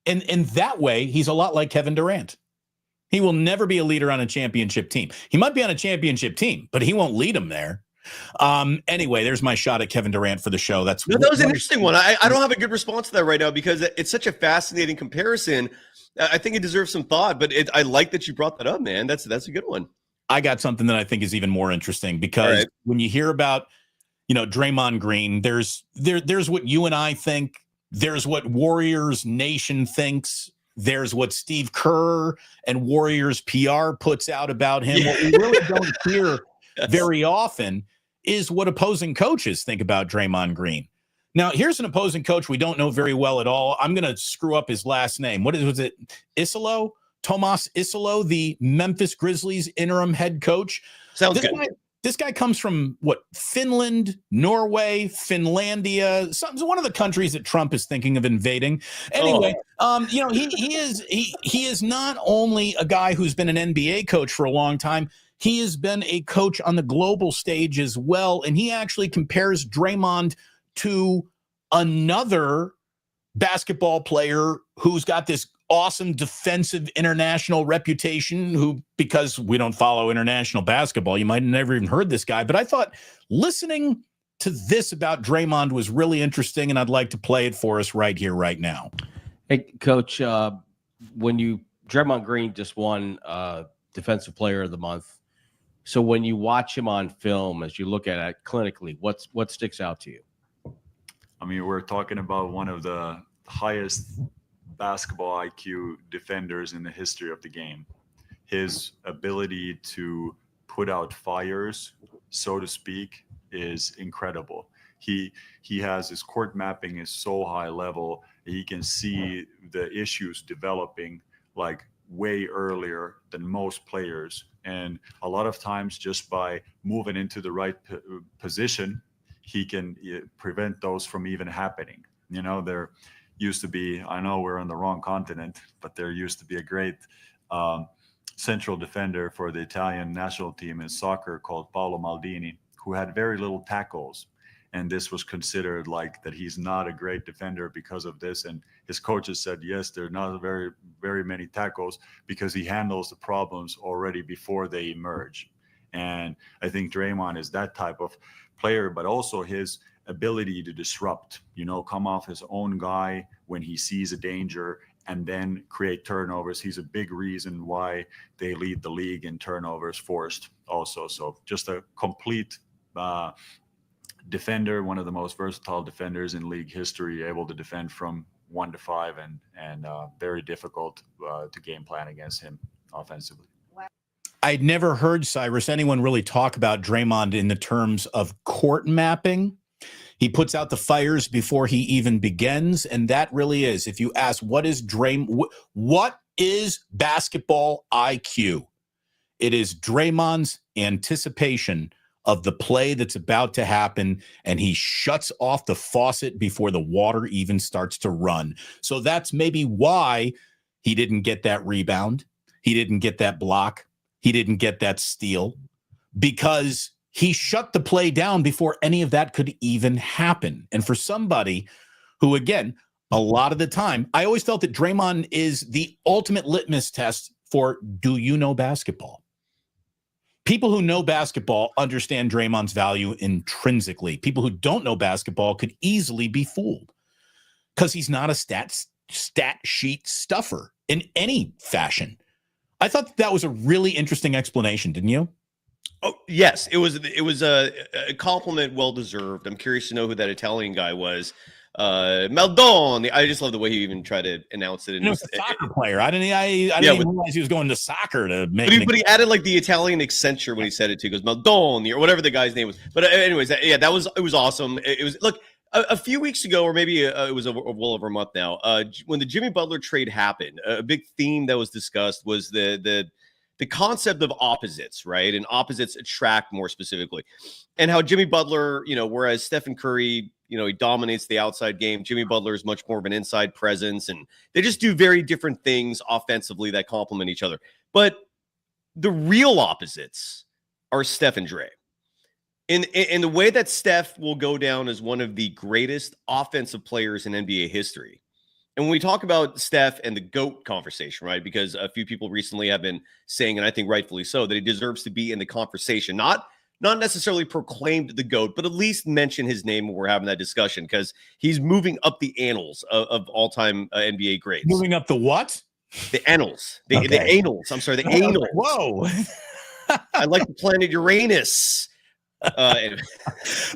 in that way, he's a lot like Kevin Durant. He will never be a leader on a championship team. He might be on a championship team, but he won't lead them there. Anyway, there's my shot at Kevin Durant for the show. That was an interesting one. I don't have a good response to that right now because it's such a fascinating comparison. I think it deserves some thought, but I like that you brought that up, man. That's a good one. I got something that I think is even more interesting because when you hear about, Draymond Green, there's what you and I think. There's what Warriors Nation thinks. There's what Steve Kerr and Warriors PR puts out about him. What we really don't hear very often is what opposing coaches think about Draymond Green. Now, here's an opposing coach we don't know very well at all. I'm going to screw up his last name. Was it? Isolo? Tomas Isolo, the Memphis Grizzlies interim head coach. Sounds good. This guy comes from Finland, Norway, Finlandia, one of the countries that Trump is thinking of invading. Anyway, he is not only a guy who's been an NBA coach for a long time, he has been a coach on the global stage as well. And he actually compares Draymond to another basketball player who's got this awesome defensive international reputation, who, because we don't follow international basketball, you might have never even heard this guy. But I thought listening to this about Draymond was really interesting, and I'd like to play it for us right here, right now. Hey, Coach, Draymond Green just won Defensive Player of the Month. So when you watch him on film, as you look at it clinically, what sticks out to you? I mean, we're talking about one of the highest basketball IQ defenders in the history of the game. His ability to put out fires, so to speak, is incredible. He has his court mapping is so high level. He can see the issues developing like way earlier than most players. And a lot of times just by moving into the right position, he can prevent those from even happening. There used to be, I know we're on the wrong continent, but there used to be a great central defender for the Italian national team in soccer called Paolo Maldini, who had very little tackles. And this was considered like that he's not a great defender because of this. And his coaches said, yes, there are not very, very many tackles because he handles the problems already before they emerge. And I think Draymond is that type of player, but also his ability to disrupt, come off his own guy when he sees a danger and then create turnovers. He's a big reason why they lead the league in turnovers forced also. So just a complete defender, one of the most versatile defenders in league history, able to defend from 1 to 5 and very difficult to game plan against him offensively. I'd never heard, Cyrus, anyone really talk about Draymond in the terms of court mapping. He puts out the fires before he even begins, and that really is. If you ask what is basketball IQ, it is Draymond's anticipation of the play that's about to happen, and he shuts off the faucet before the water even starts to run. So that's maybe why he didn't get that rebound. He didn't get that block. He didn't get that steal, because he shut the play down before any of that could even happen. And for somebody who, again, a lot of the time, I always felt that Draymond is the ultimate litmus test for, do you know basketball? People who know basketball understand Draymond's value intrinsically. People who don't know basketball could easily be fooled because he's not a stat sheet stuffer in any fashion. I thought that was a really interesting explanation, didn't you? Oh, yes. It was a compliment well deserved. I'm curious to know who that Italian guy was. Maldon. I just love the way he even tried to announce it. It was a soccer player. I didn't even realize he was going to soccer to make. But he added like the Italian accenture when he said it too. He goes Maldon or whatever the guy's name was. But anyways, it was awesome. It was look a few weeks ago, or maybe it was well over a month now. When the Jimmy Butler trade happened, a big theme that was discussed was the concept of opposites, right? And opposites attract more specifically, and how Jimmy Butler, whereas Stephen Curry, he dominates the outside game. Jimmy Butler is much more of an inside presence, and they just do very different things offensively that complement each other. But the real opposites are Steph and Dray. In the way that Steph will go down as one of the greatest offensive players in NBA history. And when we talk about Steph and the GOAT conversation, right, because a few people recently have been saying, and I think rightfully so, that he deserves to be in the conversation, not necessarily proclaimed the GOAT, but at least mention his name when we're having that discussion, because he's moving up the annals of all-time NBA greats. Moving up the what? The annals. The annals. I'm sorry, the annals. Whoa. I like the planet Uranus. Anyway.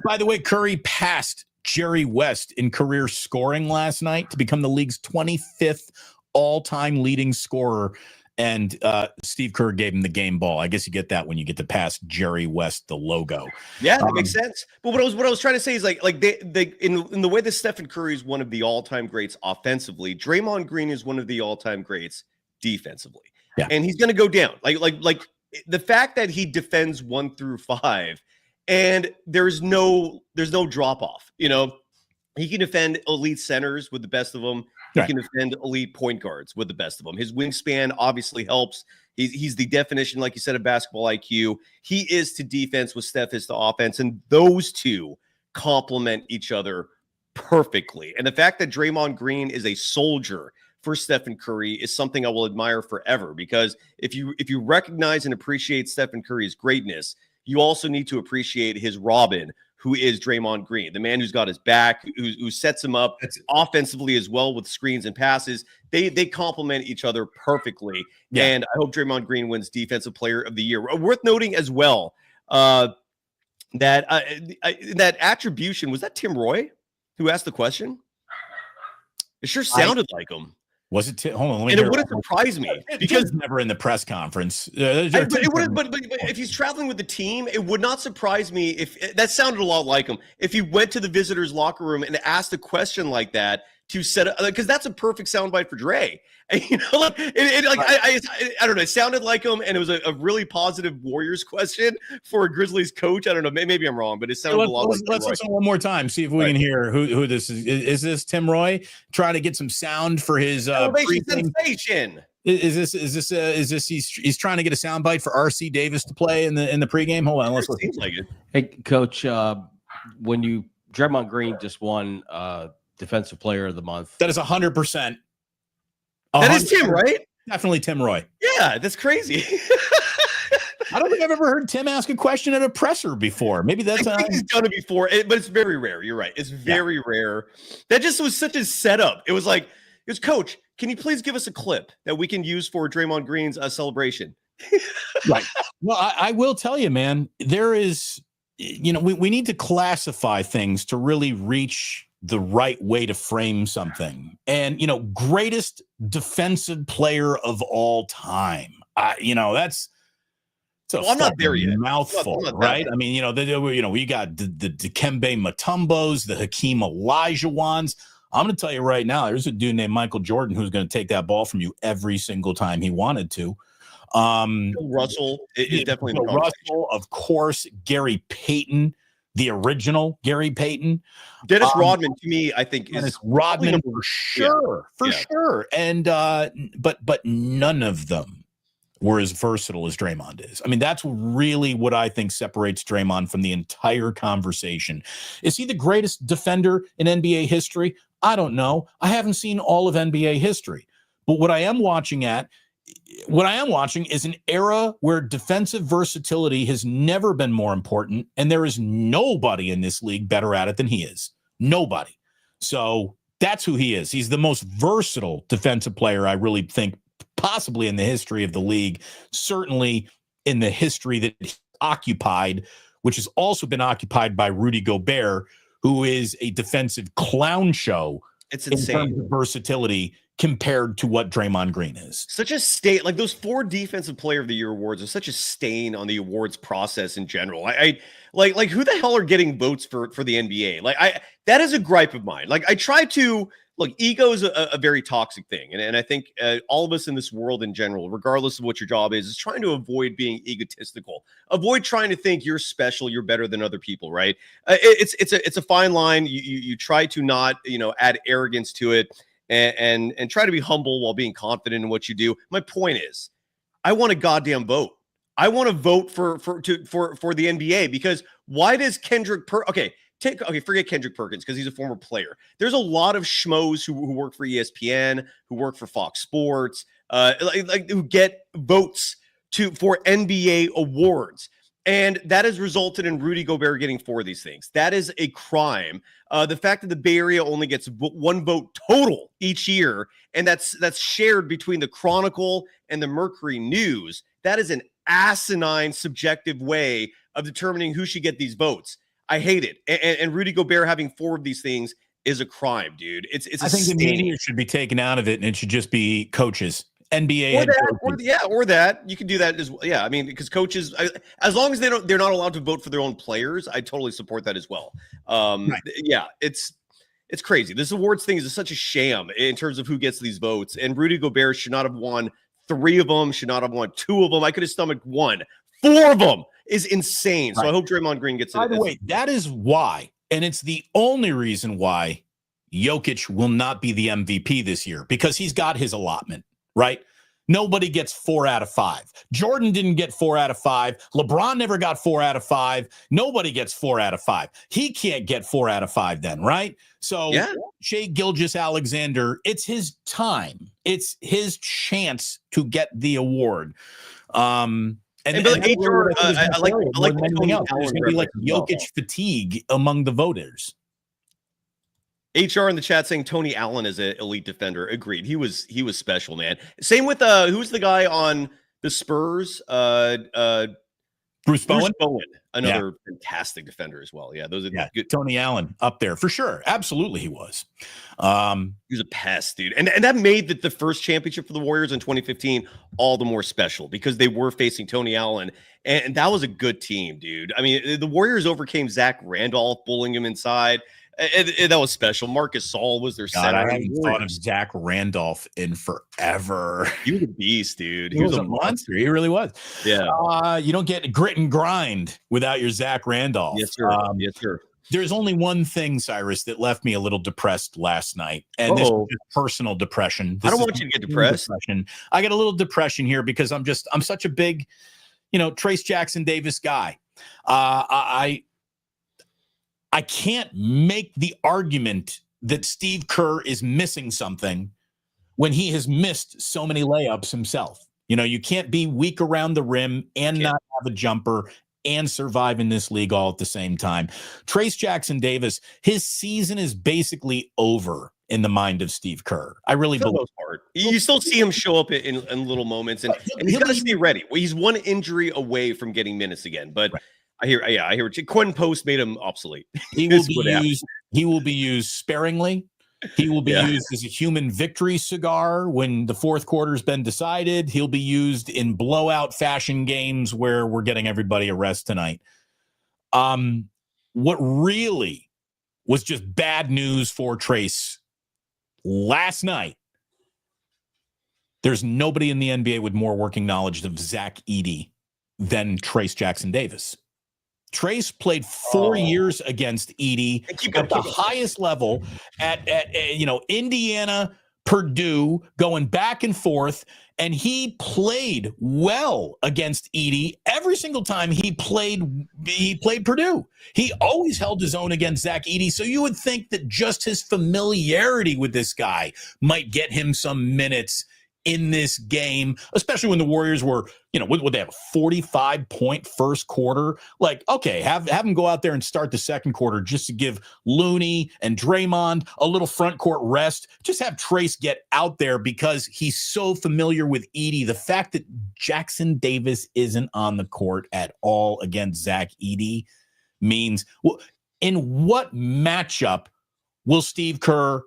By the way, Curry passed Jerry West in career scoring last night to become the league's 25th all-time leading scorer. And Steve Kerr gave him the game ball. I guess you get that when you get to pass Jerry West, the logo. Yeah, that makes sense. But what I was trying to say is like they in the way that Stephen Curry is one of the all-time greats offensively, Draymond Green is one of the all-time greats defensively. Yeah. And he's going to go down. Like the fact that he defends 1 through 5 and there's no drop off. He can defend elite centers with the best of them. He can defend elite point guards with the best of them. His wingspan obviously helps. He's the definition, like you said, of basketball IQ. He is to defense what Steph is to offense, and those two complement each other perfectly. And the fact that Draymond Green is a soldier for Stephen Curry is something I will admire forever, because if you recognize and appreciate Stephen Curry's greatness, you also need to appreciate his Robin, who is Draymond Green, the man who's got his back, who sets him up offensively as well with screens and passes. They complement each other perfectly. Yeah. And I hope Draymond Green wins Defensive Player of the Year. Worth noting as well that that attribution, was that Tim Roy who asked the question? It sure sounded like him. Was it? Hold on, let me and hear it wouldn't surprise me because never in the press conference. But if he's traveling with the team, it would not surprise me if that sounded a lot like him. If he went to the visitors' locker room and asked a question like that to set up, because that's a perfect soundbite for Dray. And, I don't know. It sounded like him, and it was a really positive Warriors question for a Grizzlies coach. I don't know. Maybe I'm wrong, but it sounded a lot like. Let's listen one more time. See if we can hear who this is. Is this Tim Roy trying to get some sound for his sensation? Is this he's trying to get a soundbite for RC Davis to play in the pregame? Hold on, let's listen. Seems like it. Hey, Coach, when Draymond Green just won Defensive Player of the Month. That is 100%. That is Tim, right? Definitely Tim Roy. Yeah, that's crazy. I don't think I've ever heard Tim ask a question at a presser before. Maybe that's I think he's done it before, but it's very rare. You're right. It's very rare. That just was such a setup. It was like, Coach, can you please give us a clip that we can use for Draymond Green's celebration? Right. Well, I will tell you, man, there is, we need to classify things to really reach the right way to frame something. And, greatest defensive player of all time. That's I'm not there yet. Mouthful, right? I mean, we got the Dikembe Mutombos, the Hakeem Olajuwons. I'm going to tell you right now, there's a dude named Michael Jordan who's going to take that ball from you every single time he wanted to. Russell is definitely the Russell, of course. Gary Payton, the original Gary Payton. Dennis Rodman, to me, I think Dennis Rodman for sure. And but none of them were as versatile as Draymond is. I mean, that's really what I think separates Draymond from the entire conversation. Is he the greatest defender in NBA history? I don't know. I haven't seen all of NBA history. But what I am watching at what I am watching is an era where defensive versatility has never been more important, and there is nobody in this league better at it than he is. Nobody. So that's who he is. He's the most versatile defensive player, I really think, possibly in the history of the league, certainly in the history that he occupied, which has also been occupied by Rudy Gobert, who is a defensive clown show. It's insane. In terms of versatility compared to what Draymond Green is. Such a stain, like those 4 Defensive Player of the Year awards are such a stain on the awards process in general. I like who the hell are getting votes for the NBA? That is a gripe of mine. Like I try to look, ego is a very toxic thing, and I think all of us in this world in general, regardless of what your job is trying to avoid being egotistical. Avoid trying to think you're special, you're better than other people, right? It's a fine line. You try to not add arrogance to it. And try to be humble while being confident in what you do. My point is, I want a goddamn vote. I want to vote for the NBA, because why does forget Kendrick Perkins because he's a former player. There's a lot of schmoes who work for ESPN, who work for Fox Sports, who get votes for NBA awards. And that has resulted in Rudy Gobert getting 4 of these things. That is a crime. The fact that the Bay Area only gets 1 vote total each year, and that's shared between the Chronicle and the Mercury News, that is an asinine, subjective way of determining who should get these votes. I hate it. And Rudy Gobert having 4 of these things is a crime, dude. It's I think the media should be taken out of it, and it should just be coaches. NBA or that you can do that as well. Yeah, I mean, because coaches, as long as they're not allowed to vote for their own players, I totally support that as well. Right. Yeah, it's crazy. This awards thing is such a sham in terms of who gets these votes. And Rudy Gobert should not have won 3 of them. Should not have won 2 of them. I could have stomached 1. 4 of them is insane. Right. So I hope Draymond Green gets it. By the way, that is why, and it's the only reason why Jokic will not be the MVP this year, because he's got his allotment. Right? Nobody gets 4 out of 5. Jordan didn't get 4 out of 5. LeBron never got 4 out of 5. Nobody gets 4 out of 5. He can't get 4 out of 5 then, right? So Shai Gilgeous-Alexander, it's his time. It's his chance to get the award. And I like Tony Allen. There's going to be like Jokic fatigue among the voters. HR in the chat saying Tony Allen is an elite defender. Agreed. He was special, man. Same with who's the guy on the Spurs? Bruce Bowen, another fantastic defender as well. Yeah, those are good. Tony Allen up there for sure. Absolutely, he was. He was a pest, dude, and that made the first championship for the Warriors in 2015 all the more special because they were facing Tony Allen, and that was a good team, dude. I mean, the Warriors overcame Zach Randolph, bullying him inside. And that was special. Marcus Saul was their center. I haven't thought of Zach Randolph in forever. He was a beast, dude. He was a monster. He really was. Yeah. You don't get grit and grind without your Zach Randolph. Yes, sir. Yes, sir. There's only one thing, Cyrus, that left me a little depressed last night, and this is personal depression. I don't want you to get depressed. I get a little depression here because I'm such a big, Trace Jackson Davis guy. I can't make the argument that Steve Kerr is missing something when he has missed so many layups himself. You can't be weak around the rim and not have a jumper and survive in this league all at the same time. Trace Jackson Davis, his season is basically over in the mind of Steve Kerr. I really believe. You still see him show up in little moments, and he's got to stay ready. Well, he's one injury away from getting minutes again, but. Right. I hear. Quinn Post made him obsolete. He will be used sparingly. He will be used as a human victory cigar when the fourth quarter's been decided. He'll be used in blowout fashion games where we're getting everybody a rest tonight. What really was just bad news for Trace last night, there's nobody in the NBA with more working knowledge of Zach Edey than Trace Jackson Davis. Trace played 4 years against Edey at the highest level at Indiana, Purdue, going back and forth, and he played well against Edey every single time he played Purdue. He always held his own against Zach Edey, so you would think that just his familiarity with this guy might get him some minutes in this game, especially when the Warriors were, would they have a 45-point first quarter? Like, okay, have them go out there and start the second quarter just to give Looney and Draymond a little front court rest. Just have Trace get out there because he's so familiar with Edey. The fact that Jackson Davis isn't on the court at all against Zach Edey means, well, in what matchup will Steve Kerr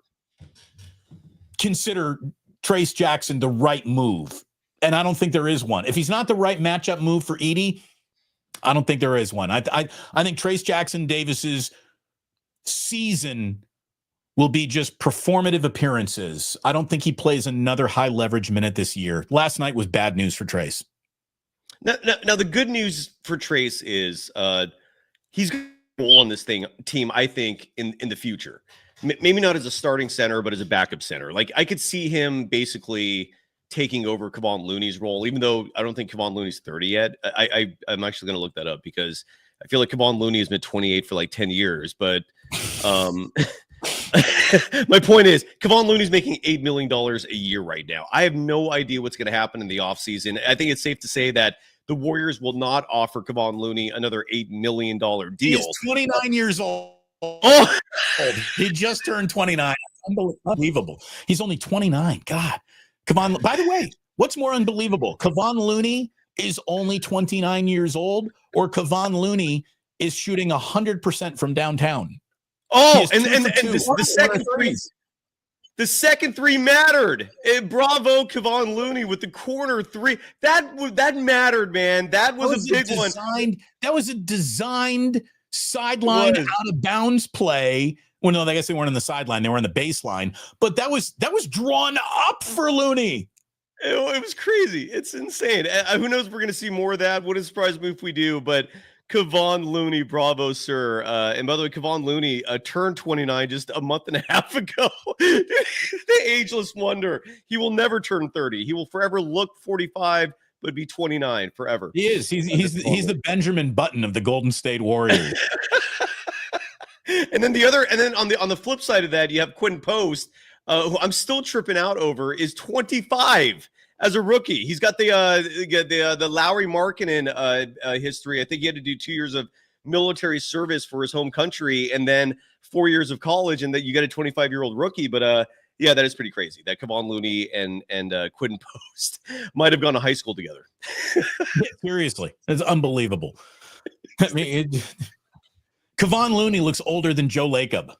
consider Trace Jackson the right move? And I don't think there is one. If he's not the right matchup move for Edey, I don't think there is one. I think Trace Jackson Davis's season will be just performative appearances. I don't think he plays another high leverage minute this year. Last night was bad news for Trace. Now the good news for Trace is he's going to roll on this team, I think, in the future. Maybe not as a starting center, but as a backup center. Like, I could see him basically taking over Kevon Looney's role, even though I don't think Kevon Looney's 30 yet. I'm actually going to look that up because I feel like Kevon Looney has been 28 for like 10 years. But my point is, Kevon Looney's making $8 million a year right now. I have no idea what's going to happen in the offseason. I think it's safe to say that the Warriors will not offer Kevon Looney another $8 million deal. He's 29 years old. Oh, he just turned 29. Unbelievable. He's only 29. God. Kevon, by the way, what's more unbelievable? Kevon Looney is only 29 years old, or Kevon Looney is shooting 100% from downtown. Oh, and the second three. The second three mattered. Bravo, Kevon Looney with the corner three. That mattered, man. That was a big one. That was a designed sideline out of bounds play. Well, no, I guess they weren't on the sideline; they were on the baseline. But that was drawn up for Looney. It was crazy. It's insane. Who knows? We're going to see more of that. Wouldn't surprise me if we do. But Kevon Looney, bravo, sir. And by the way, Kevon Looney turned 29 just a month and a half ago. The ageless wonder. He will never turn 30. He will forever look 45. Would be 29 forever. He is. He's the Benjamin Button of the Golden State Warriors. And then on the flip side of that, you have Quentin Post, who I'm still tripping out over, is 25 as a rookie. He's got the Lowry Markkanen history. I think he had to do 2 years of military service for his home country, and then 4 years of college, and that you got a 25-year-old rookie. But yeah, that is pretty crazy. That Kevon Looney and Quentin Post might have gone to high school together. Seriously, it's unbelievable. I mean, Kevon Looney looks older than Joe Lacob.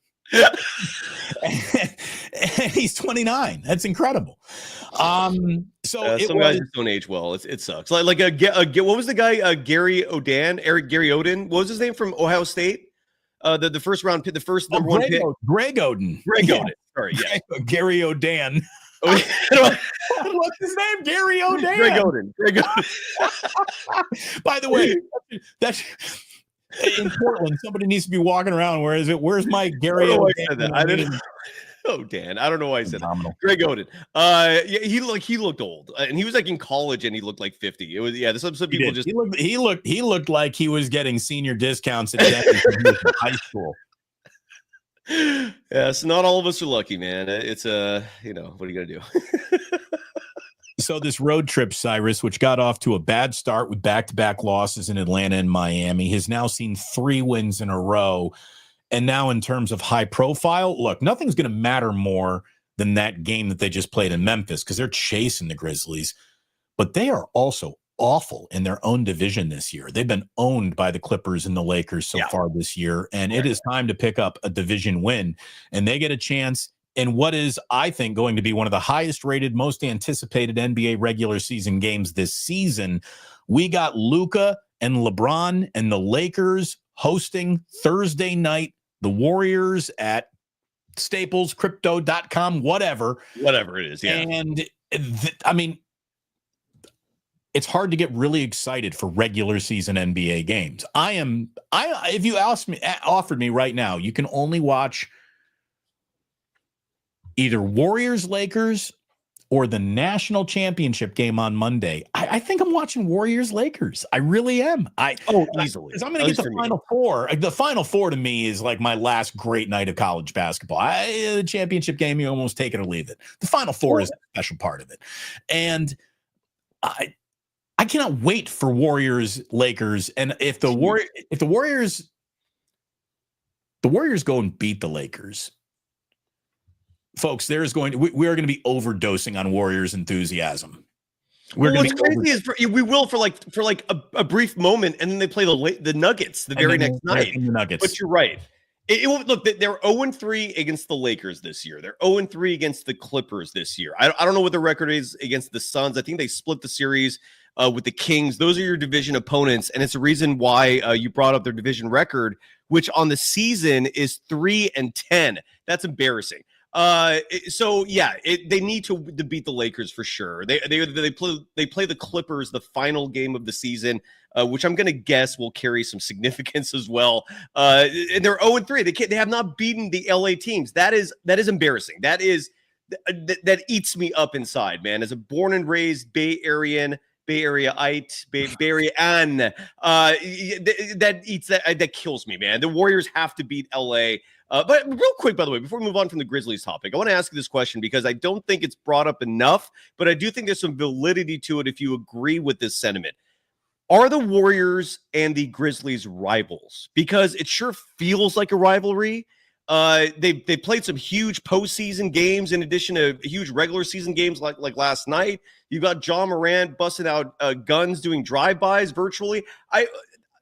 And he's 29. That's incredible. Some guys just don't age well. It sucks. Like what was the guy? Gary Oden. What was his name from Ohio State? The first round pick, the first number one pick. Greg Oden. Oden. Sorry, yeah. Gary Oden. What's his name? Gary Oden. Greg Oden. By the way, that's in Portland. Somebody needs to be walking around. Where is it? Where's my Gary Oden? I didn't. Oh, Dan, I don't know why I said that. Greg Oden. Yeah, he looked old, and he was like in college, and he looked like 50. It was some people just he looked like he was getting senior discounts at high school. Yeah, so not all of us are lucky, man. It's what are you gonna do? So this road trip, Cyrus, which got off to a bad start with back-to-back losses in Atlanta and Miami, has now seen 3 wins in a row. And now in terms of high profile, look, nothing's going to matter more than that game that they just played in Memphis because they're chasing the Grizzlies. But they are also awful in their own division this year. They've been owned by the Clippers and the Lakers so far this year. And it is time to pick up a division win. And they get a chance in what is, I think, going to be one of the highest rated, most anticipated NBA regular season games this season. We got Luka and LeBron and the Lakers hosting Thursday night the Warriors at Staples, Crypto.com, whatever it is. Yeah. And I mean, it's hard to get really excited for regular season NBA games. If you offered me right now, you can only watch either Warriors, Lakers, or the national championship game on Monday, I think I'm watching Warriors-Lakers. I really am. Easily. Because I'm going to get the Final Four. The Final Four to me is like my last great night of college basketball. The championship game, you almost take it or leave it. The Final Four is a special part of it. And I cannot wait for Warriors-Lakers. And if the Warriors go and beat the Lakers, folks, we are going to be overdosing on Warriors enthusiasm. What's crazy is we will for like a brief moment, and then they play the Nuggets the very next night. The Nuggets. But you're right. Look, they're 0-3 against the Lakers this year. They're 0-3 against the Clippers this year. I don't know what the record is against the Suns. I think they split the series with the Kings. Those are your division opponents, and it's a reason why you brought up their division record, which on the season is 3-10. That's embarrassing. So yeah, they need to beat the Lakers for sure. They play the Clippers the final game of the season, which I'm going to guess will carry some significance as well. And they're 0-3. They have not beaten the LA teams. That is embarrassing. That eats me up inside, man. As a born and raised Bay Areaite, that kills me, man. The Warriors have to beat LA. But real quick, by the way, before we move on from the Grizzlies topic, I want to ask you this question because I don't think it's brought up enough, but I do think there's some validity to it if you agree with this sentiment. Are the Warriors and the Grizzlies rivals? Because it sure feels like a rivalry. They played some huge postseason games in addition to huge regular season games like last night. You've got John Morant busting out guns, doing drive-bys virtually.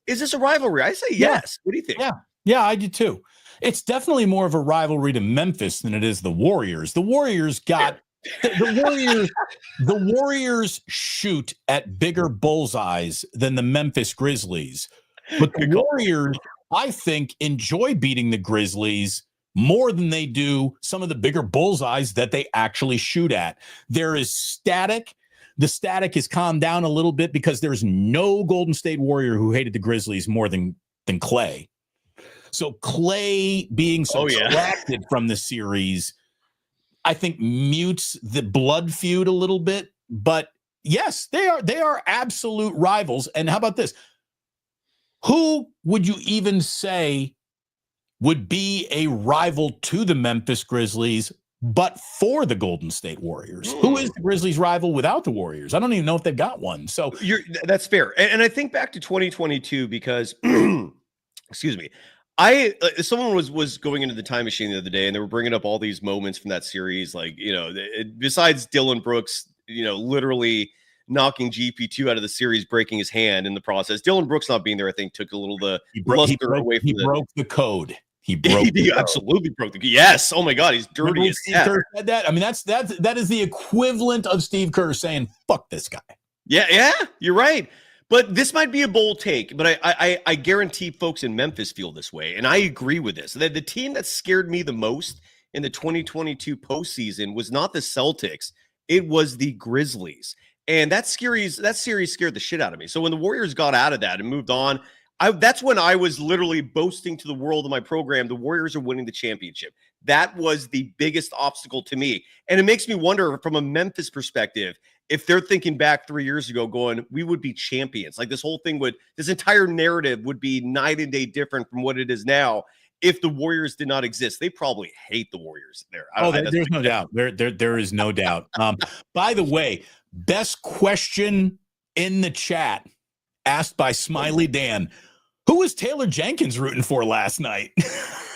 Is this a rivalry? I say yes. What do you think? Yeah, I do too. It's definitely more of a rivalry to Memphis than it is the Warriors. The Warriors got the Warriors shoot at bigger bullseyes than the Memphis Grizzlies. But the Warriors, I think, enjoy beating the Grizzlies more than they do some of the bigger bullseyes that they actually shoot at. There is static. The static has calmed down a little bit because there's no Golden State Warrior who hated the Grizzlies more than Clay. So Clay being subtracted from the series, I think mutes the blood feud a little bit. But yes, they are absolute rivals. And how about this? Who would you even say would be a rival to the Memphis Grizzlies, but for the Golden State Warriors? Who is the Grizzlies' rival without the Warriors? I don't even know if they've got one. So that's fair. And I think back to 2022 because, excuse me, someone was going into the time machine the other day and they were bringing up all these moments from that series. Like, besides Dylan Brooks, literally knocking GP2 out of the series, breaking his hand in the process. Dylan Brooks not being there, I think, took a little luster away from broke the code. He absolutely broke the code. Yes. Oh my God. He's dirty as Steve Kerr said that. I mean, that is the equivalent of Steve Kerr saying, fuck this guy. Yeah, you're right. But this might be a bold take, but I guarantee folks in Memphis feel this way. And I agree with this. The team that scared me the most in the 2022 postseason was not the Celtics. It was the Grizzlies. And that series scared the shit out of me. So when the Warriors got out of that and moved on, that's when I was literally boasting to the world of my program, the Warriors are winning the championship. That was the biggest obstacle to me. And it makes me wonder from a Memphis perspective, if they're thinking back 3 years ago going, we would be champions. Like this entire narrative would be night and day different from what it is now. If the Warriors did not exist, they probably hate the Warriors there. There's no doubt. There is no doubt. By the way, best question in the chat asked by Smiley Dan. Who was Taylor Jenkins rooting for last night?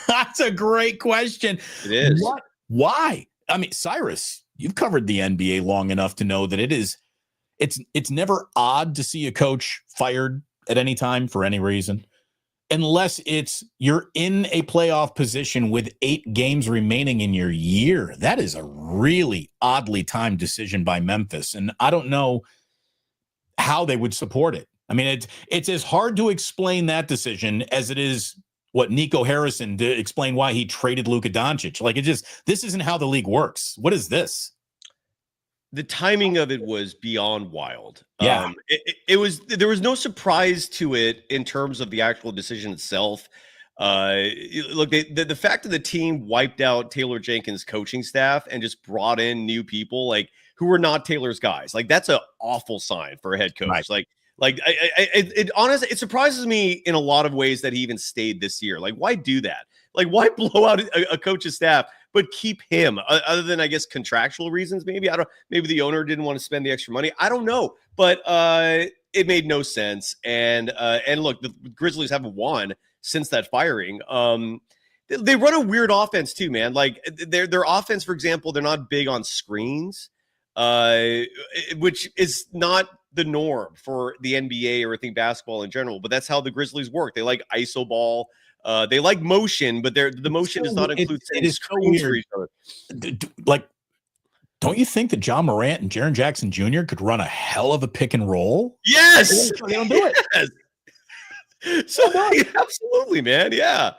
That's a great question. It is. Why? I mean, Cyrus, you've covered the NBA long enough to know that it's never odd to see a coach fired at any time for any reason, unless you're in a playoff position with 8 games remaining in your year. That is a really oddly timed decision by Memphis, and I don't know how they would support it. I mean, it's as hard to explain that decision as it is what Nico Harrison to explain why he traded Luka Doncic. Like this isn't how the league works. What is this? The timing of it was beyond wild. Yeah. There was no surprise to it in terms of the actual decision itself. Look, the fact that the team wiped out Taylor Jenkins' coaching staff and just brought in new people like who were not Taylor's guys, like that's an awful sign for a head coach. Right. It honestly, it surprises me in a lot of ways that he even stayed this year. Like, why do that? Like, why blow out a coach's staff, but keep him? Other than, I guess, contractual reasons, maybe. Maybe the owner didn't want to spend the extra money. I don't know, but it made no sense. And look, the Grizzlies haven't won since that firing. They run a weird offense too, man. Like their offense, for example, they're not big on screens, which is not the norm for the NBA or I think basketball in general. But that's how the Grizzlies work. They like iso ball. They like motion, but the motion does not include screens for each other. Like, don't you think that John Morant and Jaren Jackson Jr. could run a hell of a pick and roll? Yes, they don't do it. Yes. So absolutely, man. Yeah.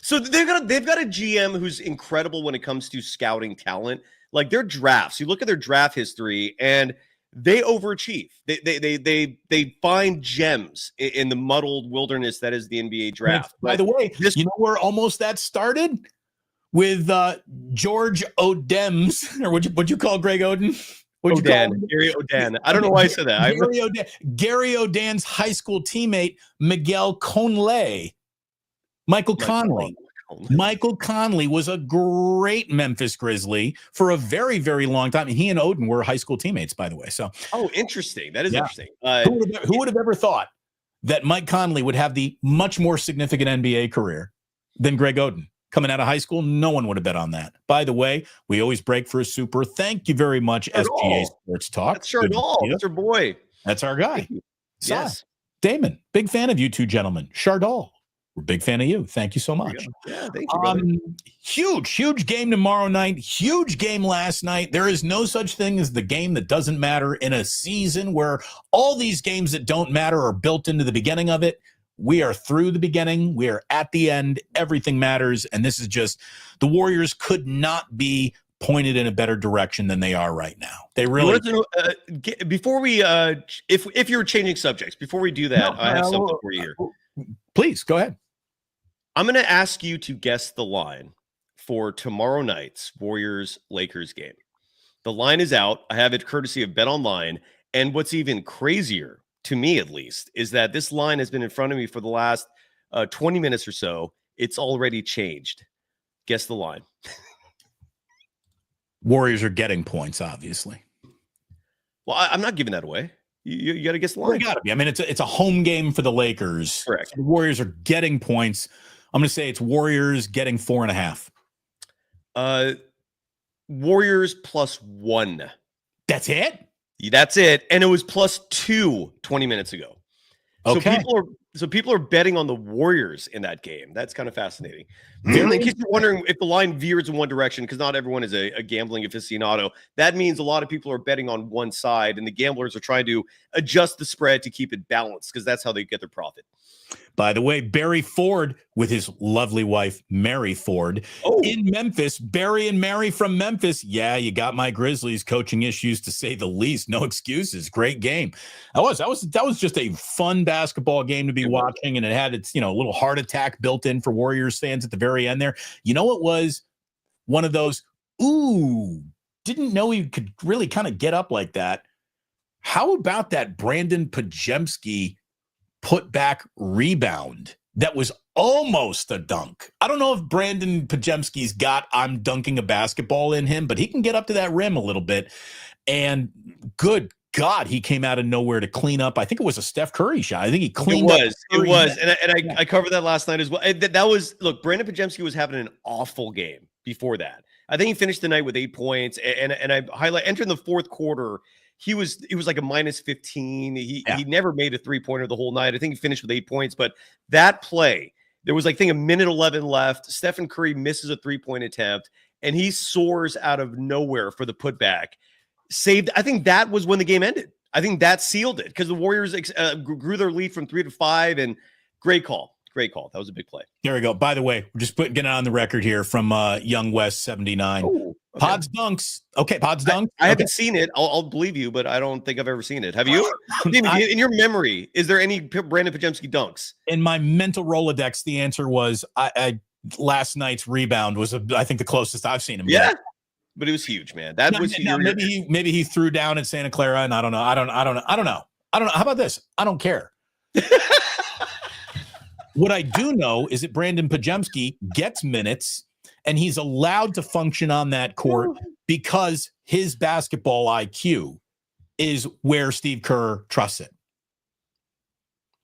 So they've got a GM who's incredible when it comes to scouting talent. Like their drafts, you look at their draft history, and they overachieve. They find gems in the muddled wilderness that is the NBA draft. By the way, you know where almost that started? With George Odems, or what'd you call Greg Oden? Gary Oden. I don't know why I said that. Gary Oden's high school teammate, Miguel Conley. Michael Conley. Michael Conley was a great Memphis Grizzly for a very, very long time. And he and Oden were high school teammates, by the way. So, interesting. That is interesting. Who would have ever thought that Mike Conley would have the much more significant NBA career than Greg Oden? Coming out of high school, no one would have bet on that. By the way, we always break for a super. Thank you very much, SGA Sports Talk. That's Chardall. That's our boy. That's our guy. Yes. Damon, big fan of you two gentlemen. Chardall, we're a big fan of you. Thank you so much. Yeah, thank you, brother. Huge game tomorrow night. Huge game last night. There is no such thing as the game that doesn't matter in a season where all these games that don't matter are built into the beginning of it. We are through the beginning. We are at the end. Everything matters. And this is just, the Warriors could not be pointed in a better direction than they are right now. They really. Before we, if you're changing subjects, before we do that, I have something for you here. Please go ahead. I'm going to ask you to guess the line for tomorrow night's Warriors-Lakers game. The line is out. I have it courtesy of Bet Online. And what's even crazier, to me at least, is that this line has been in front of me for the last 20 minutes or so. It's already changed. Guess the line. Warriors are getting points, obviously. Well, I'm not giving that away. You got to guess the line. Well, got to be. I mean, it's a home game for the Lakers. Correct. So the Warriors are getting points. I'm going to say it's Warriors getting 4.5. Warriors +1. That's it? That's it. And it was +2 20 minutes ago. Okay. So people are betting on the Warriors in that game. That's kind of fascinating. In case you're wondering if the line veers in one direction, because not everyone is a gambling aficionado, that means a lot of people are betting on one side, and the gamblers are trying to adjust the spread to keep it balanced, because that's how they get their profit. By the way, Barry Ford with his lovely wife, Mary Ford, in Memphis. Barry and Mary from Memphis. Yeah, you got my Grizzlies coaching issues, to say the least. No excuses. Great game. That was just a fun basketball game to be watching, and it had its little heart attack built in for Warriors fans at the very end there. You know, it was one of those, didn't know he could really kind of get up like that. How about that Brandon Pajemski put back rebound that was almost a dunk? I don't know if Brandon Pajemski's got I'm dunking a basketball in him, but he can get up to that rim a little bit. And good God, he came out of nowhere to clean up. I think it was a Steph Curry shot. I think he cleaned up. It was. And I covered that last night as well. That was, look, Brandon Pajemski was having an awful game before that. I think he finished the night with 8 points. And I highlight, entering the fourth quarter, he was like a -15. He never made a 3-pointer the whole night. I think he finished with 8 points. But that play, there was like, I think, a minute 11 left. Stephen Curry misses a 3-point attempt, and he soars out of nowhere for the putback. Saved. I think that was when the game ended. I think that sealed it, because the Warriors grew their lead from 3 to 5. And great call. That was a big play. There we go. By the way, we're just getting on the record here from Young West 79. Pods dunks. Okay, Pods dunks. I haven't seen it. I'll believe you, but I don't think I've ever seen it. Have you? In your memory, is there any Brandon Pajemski dunks? In my mental Rolodex, the answer was I last night's rebound was I think the closest I've seen him. Yeah. But it was huge, man. That was huge. Maybe he threw down at Santa Clara, and I don't know. I don't know. How about this? I don't care. What I do know is that Brandon Pajemski gets minutes, and he's allowed to function on that court because his basketball IQ is where Steve Kerr trusts it.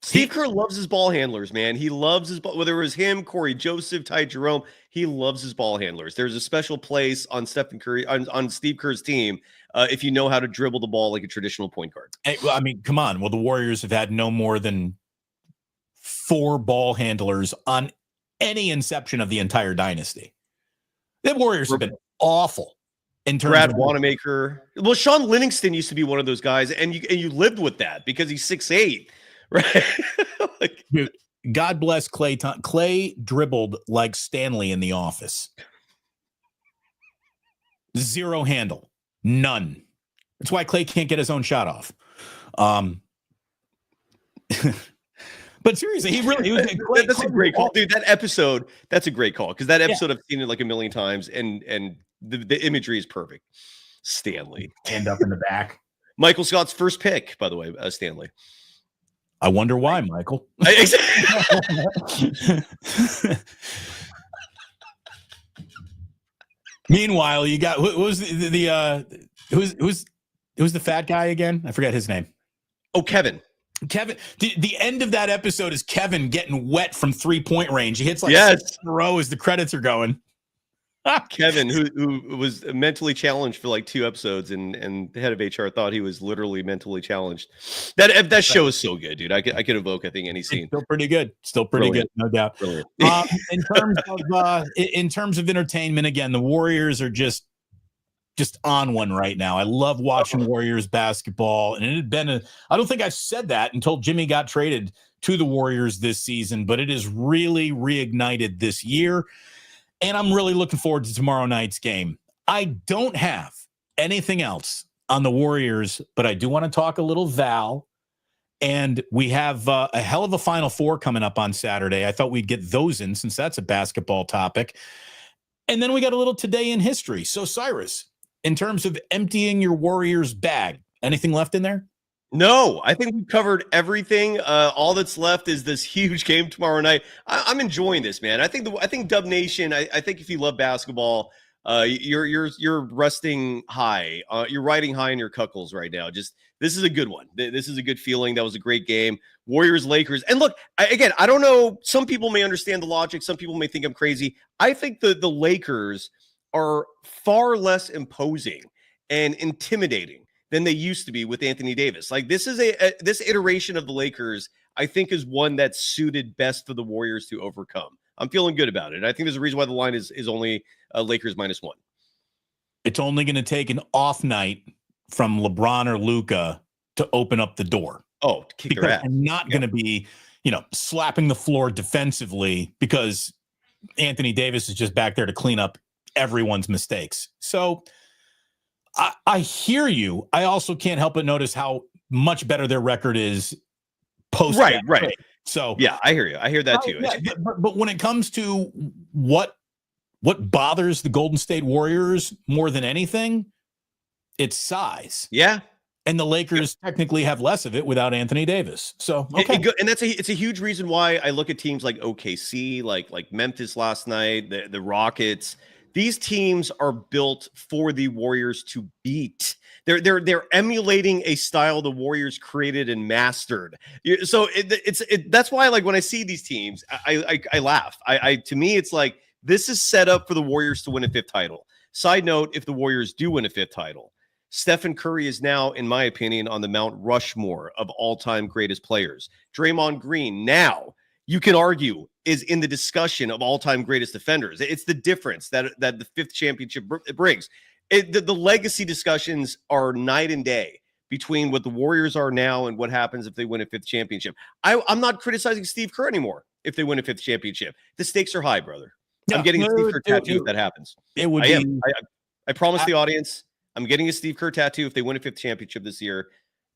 Steve Kerr loves his ball handlers, man. He loves his ball. Whether it was him, Corey Joseph, Ty Jerome, he loves his ball handlers. There's a special place on Stephen Curry on Steve Kerr's team if you know how to dribble the ball like a traditional point guard. I mean, come on. Well, the Warriors have had no more than 4 ball handlers on any inception of the entire dynasty. The Warriors have been awful in terms Brad of Wanamaker. Well, Sean Livingston used to be one of those guys, and you lived with that because he's 6'8". Right. Dude, God bless Clay. Clay dribbled like Stanley in The Office. 0 handle. None. That's why Clay can't get his own shot off. But seriously, he was that's a great call. Dude, that episode, that's a great call. Because that episode I've seen it like a million times, and the imagery is perfect. Stanley. Hand up in the back. Michael Scott's first pick, by the way, Stanley. I wonder why, Michael. Meanwhile, you got who's the fat guy again? I forget his name. Oh, Kevin. Kevin. The end of that episode is Kevin getting wet from 3-point range. He hits like 6 in a row as the credits are going. Kevin, who was mentally challenged for like 2 episodes, and the head of HR thought he was literally mentally challenged. That show is so good, dude. I could evoke, I think, any scene. Still pretty good. Still pretty good, no doubt. In terms of entertainment, again, the Warriors are just on one right now. I love watching Warriors basketball, and it had been I don't think I've said that until Jimmy got traded to the Warriors this season, but it is really reignited this year. And I'm really looking forward to tomorrow night's game. I don't have anything else on the Warriors, but I do want to talk a little Val. And we have a hell of a Final Four coming up on Saturday. I thought we'd get those in since that's a basketball topic. And then we got a little today in history. So, Cyrus, in terms of emptying your Warriors bag, anything left in there? No, I think we've covered everything. All that's left is this huge game tomorrow night. I'm enjoying this, man. I think Dub Nation. I think if you love basketball, you're resting high. You're riding high in your cuckles right now. This is a good one. This is a good feeling. That was a great game. Warriors, Lakers, and look again. I don't know. Some people may understand the logic. Some people may think I'm crazy. I think the Lakers are far less imposing and intimidating than they used to be with Anthony Davis. Like this is this iteration of the Lakers, I think, is one that's suited best for the Warriors to overcome. I'm feeling good about it. I think there's a reason why the line is only Lakers -1. It's only going to take an off night from LeBron or Luka to open up the door. Oh, to kick their ass. I'm not going to be, slapping the floor defensively because Anthony Davis is just back there to clean up everyone's mistakes. So I hear you. I also can't help but notice how much better their record is post. Right. Trade. So yeah, I hear you. I hear that too. Yeah, but when it comes to what bothers the Golden State Warriors more than anything, it's size. Yeah. And the Lakers technically have less of it without Anthony Davis. So okay. And it's a huge reason why I look at teams like OKC, like Memphis last night, the Rockets. These teams are built for the Warriors to beat. They're emulating a style the Warriors created and mastered. So that's why, like, when I see these teams, I laugh. To me, it's like this is set up for the Warriors to win a 5th title. Side note: if the Warriors do win a 5th title, Stephen Curry is now, in my opinion, on the Mount Rushmore of all-time greatest players. Draymond Green now, you can argue, is in the discussion of all-time greatest defenders. It's the difference that the 5th championship brings. The legacy discussions are night and day between what the Warriors are now and what happens if they win a 5th championship. I'm not criticizing Steve Kerr anymore if they win a 5th championship. The stakes are high, brother. Yeah, I'm getting a Steve Kerr tattoo if that happens. It would be I promise the audience I'm getting a Steve Kerr tattoo if they win a 5th championship this year,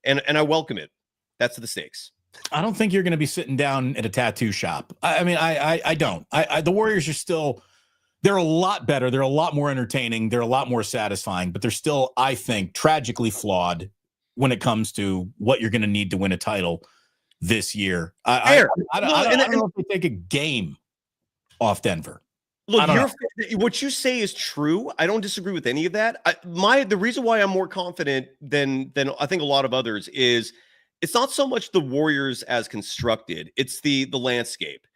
and I welcome it. That's the stakes. I don't think you're going to be sitting down at a tattoo shop. I don't. The Warriors are still, they're a lot better. They're a lot more entertaining. They're a lot more satisfying, but they're still, I think, tragically flawed when it comes to what you're going to need to win a title this year. I don't know if they take a game off Denver. Look, what you say is true. I don't disagree with any of that. The reason why I'm more confident than I think a lot of others is it's not so much the Warriors as constructed. It's the landscape.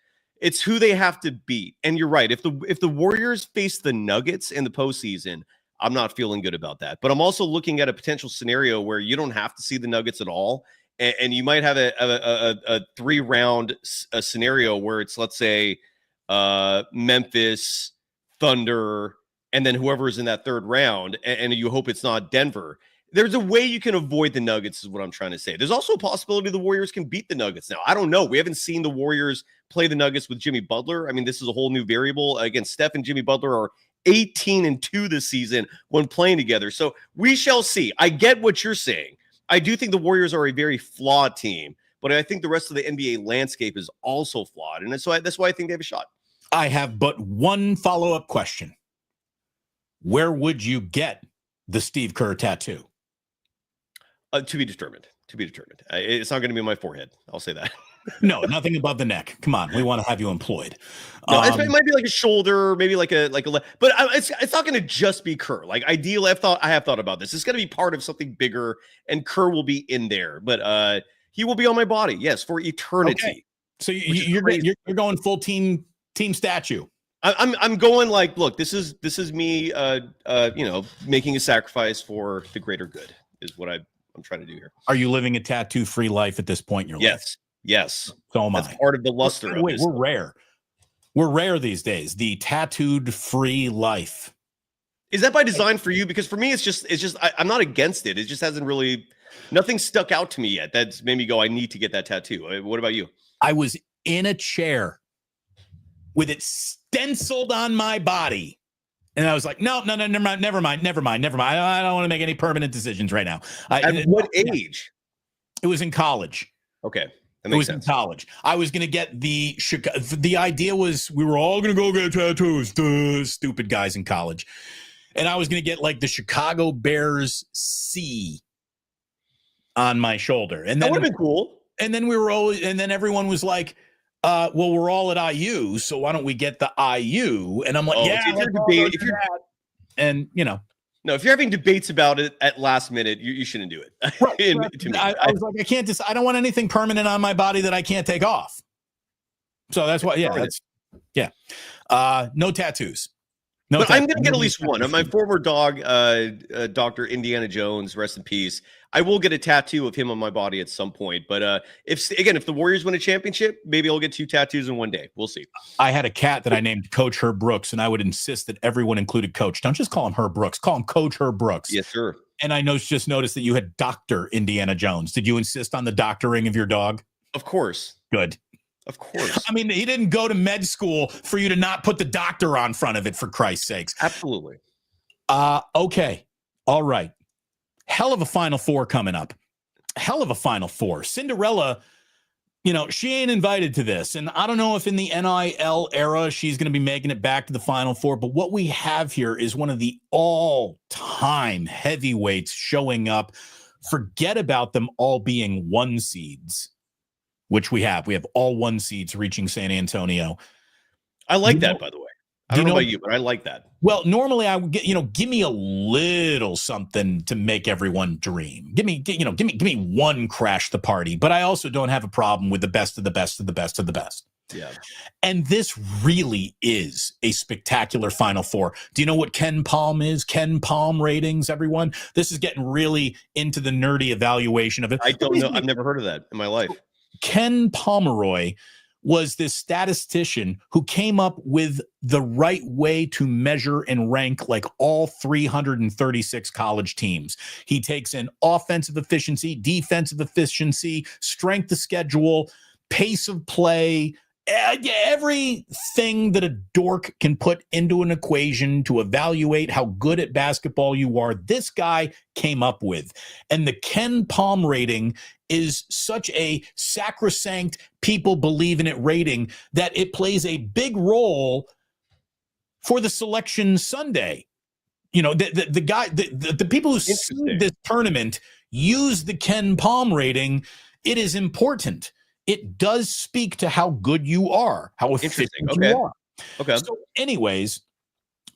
It's who they have to beat. And you're right. If the Warriors face the Nuggets in the postseason, I'm not feeling good about that. But I'm also looking at a potential scenario where you don't have to see the Nuggets at all, and you might have a 3-round scenario where it's, let's say, Memphis, Thunder, and then whoever is in that 3rd round, and you hope it's not Denver. There's a way you can avoid the Nuggets, is what I'm trying to say. There's also a possibility the Warriors can beat the Nuggets now. I don't know. We haven't seen the Warriors play the Nuggets with Jimmy Butler. I mean, this is a whole new variable. Again, Steph and Jimmy Butler are 18-2 this season when playing together. So we shall see. I get what you're saying. I do think the Warriors are a very flawed team, but I think the rest of the NBA landscape is also flawed. And that's why I think they have a shot. I have but one follow-up question. Where would you get the Steve Kerr tattoo? To be determined. It's not going to be on my forehead. I'll say that. No, nothing above the neck. Come on, we want to have you employed. No, it might be like a shoulder, maybe like a. But it's not going to just be Kerr. Like, ideally, I have thought about this. It's going to be part of something bigger, and Kerr will be in there. But he will be on my body, yes, for eternity. Okay. So you're going full team statue. I'm going like, look, this is me, making a sacrifice for the greater good is what I'm trying to do here. Are you living a tattoo-free life at this point in your life? Yes. So am I. That's part of the luster of this. We're rare. We're rare these days. The tattooed-free life. Is that by design for you? Because for me, it's just I'm not against it. It just hasn't really, nothing stuck out to me yet. That's made me go, I need to get that tattoo. What about you? I was in a chair with it stenciled on my body. And I was like, no, never mind. I don't want to make any permanent decisions right now. At what age? It was in college. Okay. It was in college. I was going to get the idea was we were all going to go get tattoos. Stupid guys in college. And I was going to get like the Chicago Bears C on my shoulder. And that would have been cool. And then then everyone was like, well, we're all at IU, so why don't we get the IU? And I'm like, no, if you're having debates about it at last minute, you shouldn't do it. Right. To me, I was like, I don't want anything permanent on my body that I can't take off. So that's why, no tattoos. But I'm going to get at least one. My former dog, Dr. Indiana Jones, rest in peace. I will get a tattoo of him on my body at some point. But if the Warriors win a championship, maybe I'll get 2 tattoos in one day. We'll see. I had a cat that I named Coach Herb Brooks, and I would insist that everyone included Coach. Don't just call him Herb Brooks. Call him Coach Herb Brooks. Yes, sir. And I just noticed that you had Dr. Indiana Jones. Did you insist on the doctoring of your dog? Of course. Good. Of course. I mean, he didn't go to med school for you to not put the doctor on front of it, for Christ's sakes. Absolutely. Okay. All right. Hell of a Final Four coming up. Hell of a Final Four. Cinderella, she ain't invited to this. And I don't know if in the NIL era she's going to be making it back to the Final Four. But what we have here is one of the all-time heavyweights showing up. Forget about them all being 1 seeds. Which we have. We have all 1 seeds reaching San Antonio. I like that, by the way. I don't know about you, but I like that. Well, normally I would get, give me a little something to make everyone dream. Give me one crash the party. But I also don't have a problem with the best of the best of the best of the best. Yeah. And this really is a spectacular Final Four. Do you know what Ken Palm is? Ken Palm ratings, everyone. This is getting really into the nerdy evaluation of it. I don't know. I've never heard of that in my life. Ken Pomeroy was this statistician who came up with the right way to measure and rank like all 336 college teams. He takes in offensive efficiency, defensive efficiency, strength of schedule, pace of play, everything that a dork can put into an equation to evaluate how good at basketball you are, this guy came up with. And the Ken Palm rating is such a sacrosanct, people believe in it rating that it plays a big role for the selection Sunday. You know, the people who see this tournament use the Ken Palm rating. It is important. It does speak to how good you are, how efficient you are. Okay. So anyways,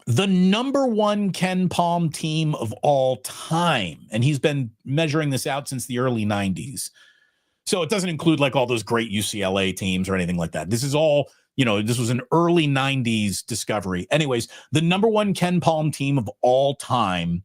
the number one Ken Palm team of all time, and he's been measuring this out since the early 90s. So it doesn't include like all those great UCLA teams or anything like that. This is all, you know, this was an early 90s discovery. Anyways, the number one Ken Palm team of all time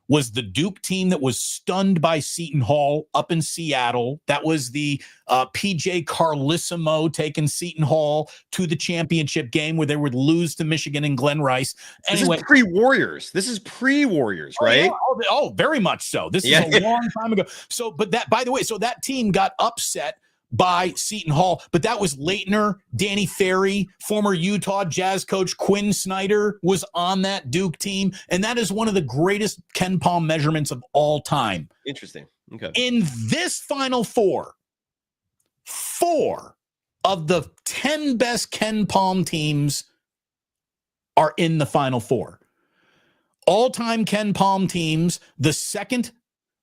was the Duke team that was stunned by Seton Hall up in Seattle. That was the PJ Carlissimo taking Seton Hall to the championship game where they would lose to Michigan and Glenn Rice. Anyway, this is pre-Warriors. This is pre-Warriors, right? Yeah. Oh, very much so. This is a long time ago. So, but that, by the way, so that team got upset by Seton Hall, but that was Leitner, Danny Ferry, former Utah Jazz coach Quinn Snyder was on that Duke team, and that is one of the greatest Ken Palm measurements of all time. Interesting. Okay. In this Final Four, 4 of the 10 best Ken Palm teams are in the Final Four. All-time Ken Palm teams, the 2nd,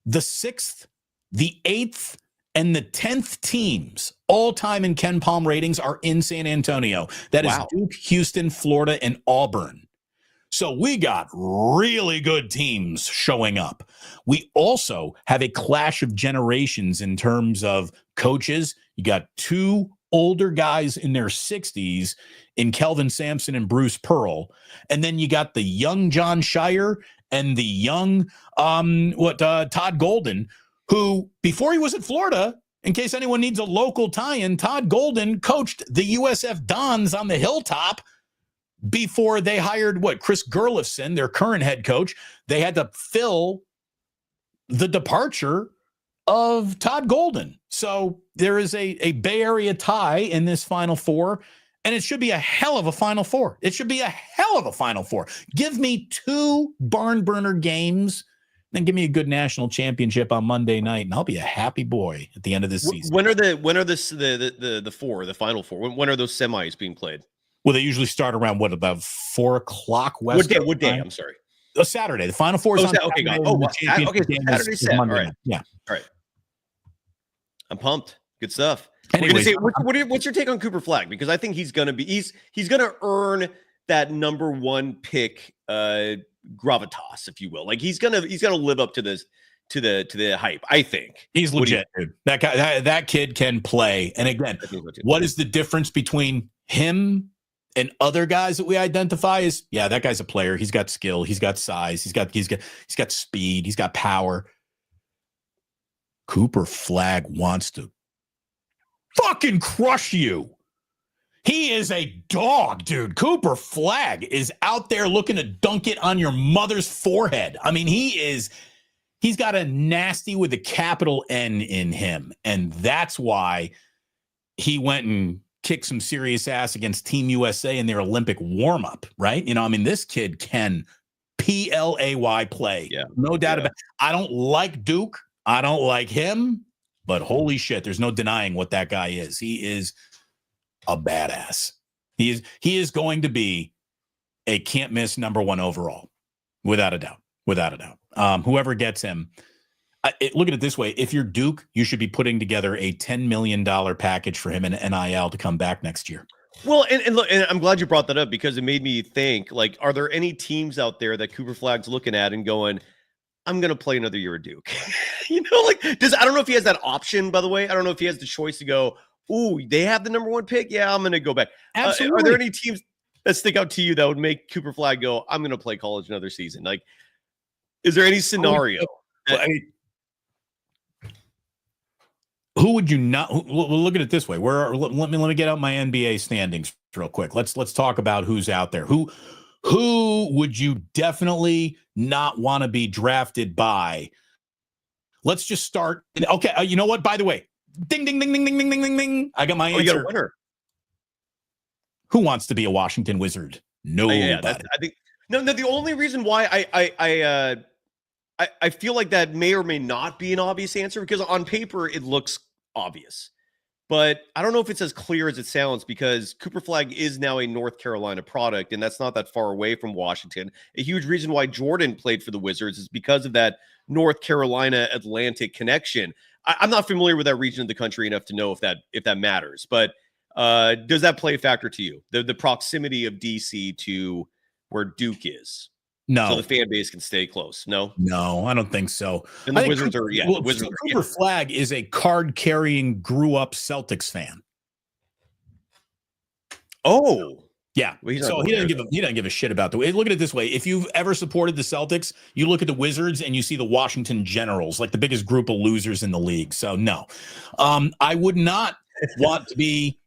the 6th, the 8th, and the 10th teams all time in Ken Palm ratings are in San Antonio. That is Duke, Houston, Florida, and Auburn. So we got really good teams showing up. We also have a clash of generations in terms of coaches. You got 2 older guys in their 60s in Kelvin Sampson and Bruce Pearl. And then you got the young John Shire and the young Todd Golden, who, before he was at Florida, in case anyone needs a local tie-in, Todd Golden coached the USF Dons on the Hilltop before they hired, Chris Gerlifson, their current head coach. They had to fill the departure of Todd Golden. So there is a Bay Area tie in this Final Four, and it should be a hell of a Final Four. It should be a hell of a Final Four. Give me 2 barn burner games, then give me a good national championship on Monday night, and I'll be a happy boy at the end of this season. When are the Final Four? When are those semis being played? Well, they usually start around about 4:00 West. What day? I'm sorry. Saturday. The Final Four is on Saturday. Okay, Saturday set. All right. Yeah. All right. I'm pumped. Good stuff. Anyways, what's your take on Cooper Flagg? Because I think he's gonna earn that number 1 pick gravitas, if you will. Like he's gonna live up to this to the hype. I think he's legit, dude. That guy, that kid can play. And again, what is the difference between him and other guys that we identify as? Yeah, that guy's a player. He's got skill. He's got size. He's got speed. He's got power. Cooper Flagg wants to fucking crush you. He is a dog, dude. Cooper Flagg is out there looking to dunk it on your mother's forehead. I mean, he's got a nasty with a capital N in him. And that's why he went and kicked some serious ass against Team USA in their Olympic warm-up, right? You know, I mean, this kid can play. Yeah. No doubt about it. I don't like Duke. I don't like him, but holy shit, there's no denying what that guy is. He is a badass. He is going to be a can't miss number 1 overall, without a doubt. Whoever gets him, look at it this way: if you're Duke, you should be putting together a $10 million package for him in NIL to come back next year. Well, and look, and I'm glad you brought that up because it made me think: like, are there any teams out there that Cooper Flagg's looking at and going, I'm going to play another year at Duke? You know, like, I don't know if he has that option, by the way. I don't know if he has the choice to go, ooh, they have the number 1 pick. Yeah, I'm going to go back. Absolutely. Are there any teams that stick out to you that would make Cooper Flagg go, I'm going to play college another season? Like, is there any scenario? Who would you not? We'll look at it this way. Let me get out my NBA standings real quick. Let's talk about who's out there. Who would you definitely not want to be drafted by? Let's just start. Okay, you know what? By the way, ding, ding, ding, ding, ding, ding, ding, ding, ding. I got my answer. You got a winner. Who wants to be a Washington Wizard? Nobody. Yeah, I think no. The only reason why I feel like that may or may not be an obvious answer, because on paper it looks obvious, but I don't know if it's as clear as it sounds, because Cooper Flagg is now a North Carolina product, and that's not that far away from Washington. A huge reason why Jordan played for the Wizards is because of that North Carolina Atlantic connection. I'm not familiar with that region of the country enough to know if that matters, but does that play a factor to you? The proximity of DC to where Duke is? No. So the fan base can stay close. No, I don't think so. And the Wizards are, the Wizards. Cooper Flagg is a card-carrying, grew-up Celtics fan. Oh, yeah. So he doesn't give a shit about the way. Look at it this way: if you've ever supported the Celtics, you look at the Wizards and you see the Washington Generals, like the biggest group of losers in the league. So no, I would not want to be.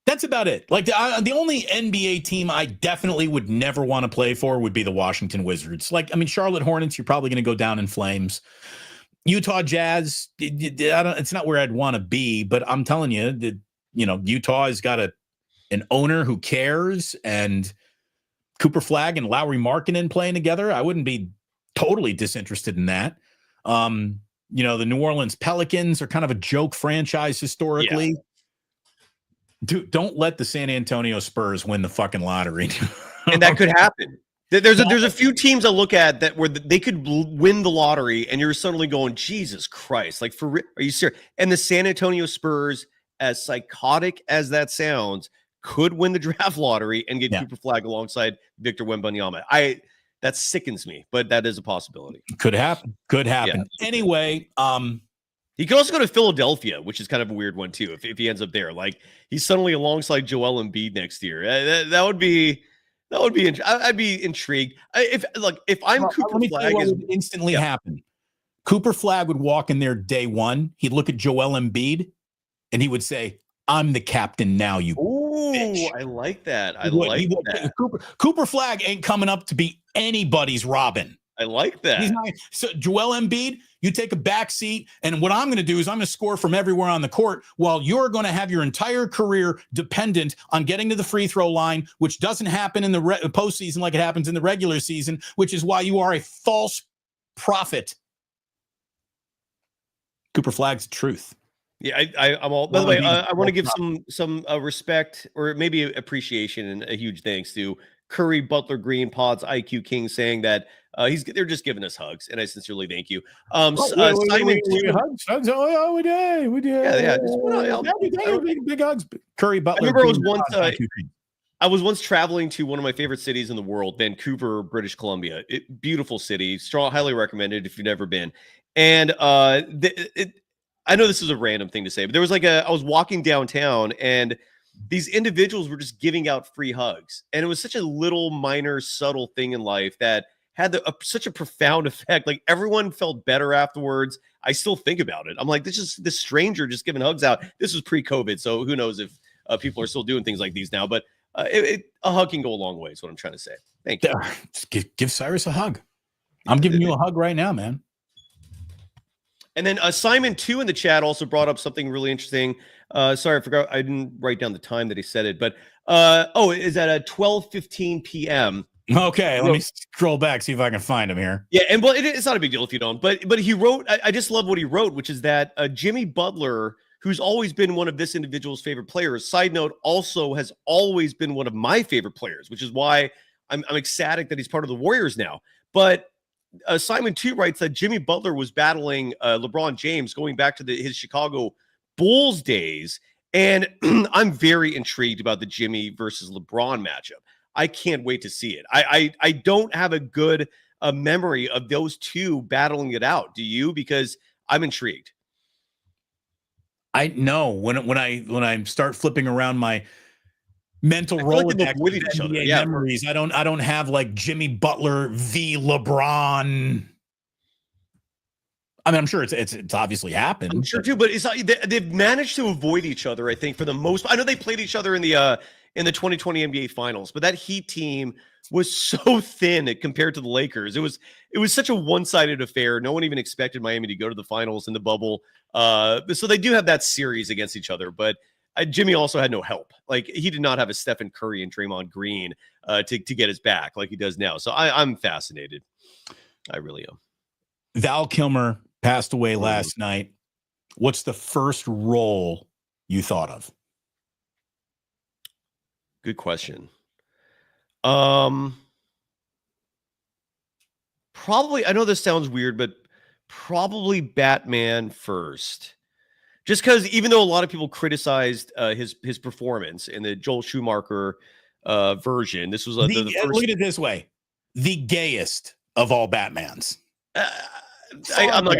That's about it. Like the only NBA team I definitely would never want to play for would be the Washington Wizards. Like, I mean, Charlotte Hornets, you're probably going to go down in flames. Utah Jazz, it's not where I'd want to be, but I'm telling you that, Utah has got an owner who cares, and Cooper Flagg and Lauri Markkanen playing together, I wouldn't be totally disinterested in that. The New Orleans Pelicans are kind of a joke franchise historically. Yeah. Dude, don't let the San Antonio Spurs win the fucking lottery. And that could happen. There's a few teams I look at that where they could win the lottery, and you're suddenly going, Jesus Christ, like, are you serious? And the San Antonio Spurs, as psychotic as that sounds, could win the draft lottery and get Cooper Flagg alongside Victor Wembanyama. That sickens me, but that is a possibility. Could happen. Yeah. Anyway, he could also go to Philadelphia, which is kind of a weird one too. If he ends up there, like he's suddenly alongside Joel Embiid next year, that would be. I'd be intrigued. If I'm Cooper Flagg, what would instantly happen. Cooper Flagg would walk in there day one. He'd look at Joel Embiid, and he would say, "I'm the captain now, you." Ooh, bitch. I like that. I like that. Cooper Flagg ain't coming up to be anybody's Robin. I like that. So Joel Embiid, you take a back seat, and what I'm going to do is I'm going to score from everywhere on the court, while you're going to have your entire career dependent on getting to the free throw line, which doesn't happen in the postseason like it happens in the regular season, which is why you are a false prophet. Cooper Flagg's the truth. Yeah, I'm all. By the way, I want to give some respect, or maybe appreciation, and a huge thanks to Curry, Butler, Green, Pods, IQ King, saying that they're just giving us hugs, and I sincerely thank you. Simon, hugs. Oh, we did. Yeah. Big hugs. Curry, Butler. I remember I was once traveling to one of my favorite cities in the world, Vancouver, British Columbia. Beautiful city, strong, highly recommended if you've never been. And I know this is a random thing to say, but there was I was walking downtown, and these individuals were just giving out free hugs. And it was such a little minor, subtle thing in life that had such a profound effect. Like, everyone felt better afterwards. I still think about it. I'm like, this stranger just giving hugs out. This was pre-COVID, so who knows if people are still doing things like these now. But a hug can go a long way is what I'm trying to say. Thank you. Give Cyrus a hug. I'm giving you a hug right now, man. And then Simon 2 in the chat also brought up something really interesting. Sorry, I forgot. I didn't write down the time that he said it, but is at 12:15 p.m. Okay, let me scroll back, see if I can find him here. Yeah, and it's not a big deal if you don't. But he wrote. I just love what he wrote, which is that Jimmy Butler, who's always been one of this individual's favorite players. Side note, also has always been one of my favorite players, which is why I'm ecstatic that he's part of the Warriors now. But Simon 2 writes that Jimmy Butler was battling LeBron James going back to his Chicago Bulls days. And I'm very intrigued about the Jimmy versus LeBron matchup. I can't wait to see it. I don't have a good memory of those two battling it out. Do you? Because I'm intrigued. I know when I start flipping around my mental Rolodex with each other. Memories. I don't have like Jimmy Butler v LeBron. I mean, I'm sure it's obviously happened. I'm sure too, but it's they've managed to avoid each other. I think for the most. I know they played each other in the 2020 NBA Finals, but that Heat team was so thin compared to the Lakers. It was such a one-sided affair. No one even expected Miami to go to the finals in the bubble. So they do have that series against each other, but. Jimmy also had no help. Like he did not have a Stephen Curry and Draymond Green to get his back like he does now. So I'm fascinated. I really am. Val Kilmer passed away last night. What's the first role you thought of? Good question. Probably, I know this sounds weird, but probably Batman first. Just because even though a lot of people criticized his performance in the Joel Schumacher version, this was the first. Look at it this way: the gayest of all Batmans. I'm not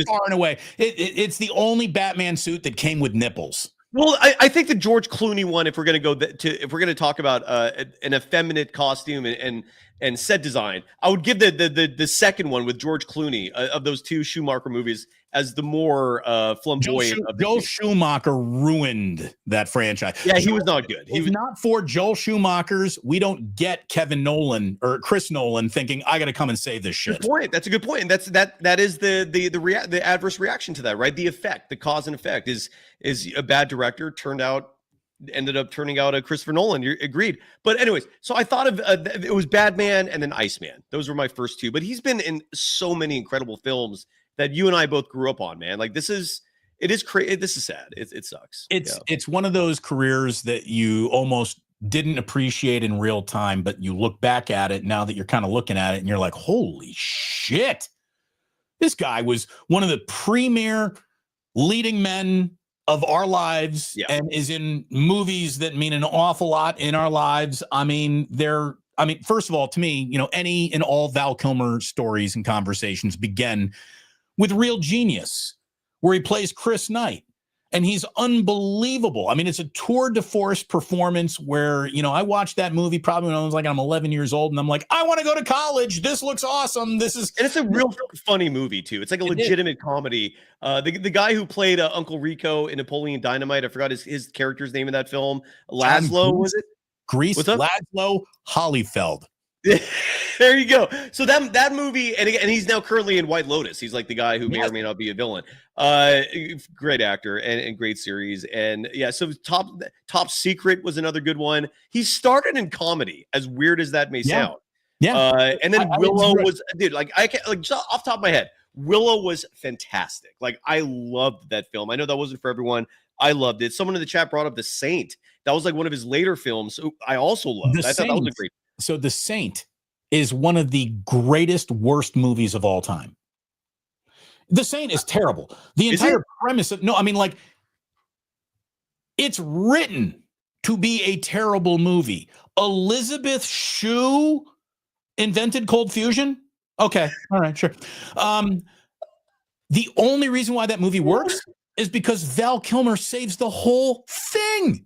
far and away. It's the only Batman suit that came with nipples. Well, I think the George Clooney one, if we're going to talk about an effeminate costume and set design, I would give the second one with George Clooney of those two Schumacher movies as the more flamboyant. Joel Schumacher ruined that franchise. Yeah, he was not good. He was not for Joel Schumacher's. We don't get Kevin Nolan or Chris Nolan thinking I got to come and save this shit. Good point. That's a good point. And that is the adverse reaction to that, right? The effect, the cause and effect is a bad director ended up turning out a Christopher Nolan. You agreed. But anyways, so I thought of it was Batman and then Iceman. Those were my first two. But he's been in so many incredible films that you and I both grew up on, man. Like this is crazy. This is sad. It sucks. It's one of those careers that you almost didn't appreciate in real time, but you look back at it now that you're kind of looking at it and you're like, holy shit. This guy was one of the premier leading men of our lives and is in movies that mean an awful lot in our lives. First of all, to me, any and all Val Kilmer stories and conversations begin with Real Genius, where he plays Chris Knight. And he's unbelievable. I mean, it's a tour de force performance where, I watched that movie probably when I was I'm 11 years old. And I'm like, I want to go to college. This looks awesome. And it's a real funny movie, too. It's like a legitimate comedy. The guy who played Uncle Rico in Napoleon Dynamite, I forgot his character's name in that film. Laszlo, was it? Laszlo Holyfeld. There you go. So that movie, and he's now currently in White Lotus. He's like the guy who may or may not be a villain. Great actor and great series. And yeah, so Top Secret was another good one. He started in comedy, as weird as that may sound. Yeah. And then Willow was, dude, like I can't, like, just off the top of my head, Willow was fantastic. Like I loved that film. I know that wasn't for everyone. I loved it. Someone in the chat brought up The Saint. That was like one of his later films. I also loved. I thought that was a great. So The Saint is one of the greatest, worst movies of all time. The Saint is terrible. The entire premise of it's written to be a terrible movie. Elizabeth Shue invented cold fusion. Okay. All right. Sure. The only reason why that movie works is because Val Kilmer saves the whole thing.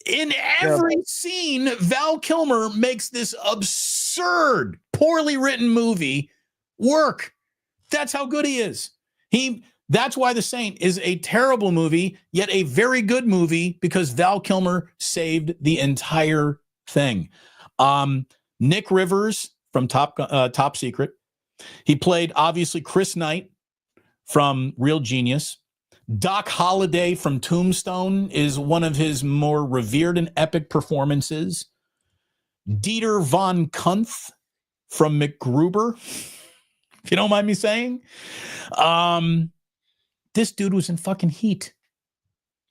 In every scene, Val Kilmer makes this absurd, poorly written movie work. That's how good he is. That's why The Saint is a terrible movie, yet a very good movie because Val Kilmer saved the entire thing. Nick Rivers from Top Secret. He played, obviously, Chris Knight from Real Genius. Doc Holliday from Tombstone is one of his more revered and epic performances. Dieter von Kuntz from MacGruber, if you don't mind me saying. This dude was in fucking Heat.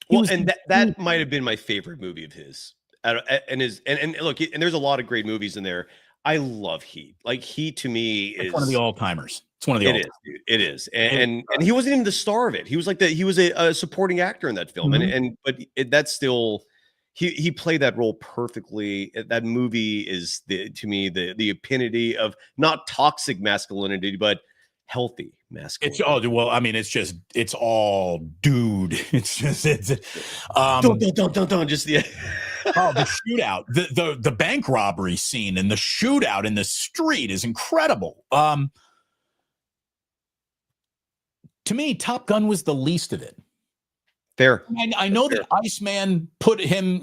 That might have been my favorite movie of his. And look, and there's a lot of great movies in there. I love Heat. Like Heat to me is one of the all-timers. It's one of the all-timers. Dude. It is. And he wasn't even the star of it. He was like he was a supporting actor in that film. Mm-hmm. But that's still he played that role perfectly. That movie is to me the epitome of not toxic masculinity, but healthy masculinity. It's all dude. It's just don't just the shootout, the bank robbery scene and the shootout in the street is incredible. To me, Top Gun was the least of it. Fair. I know that Iceman put him,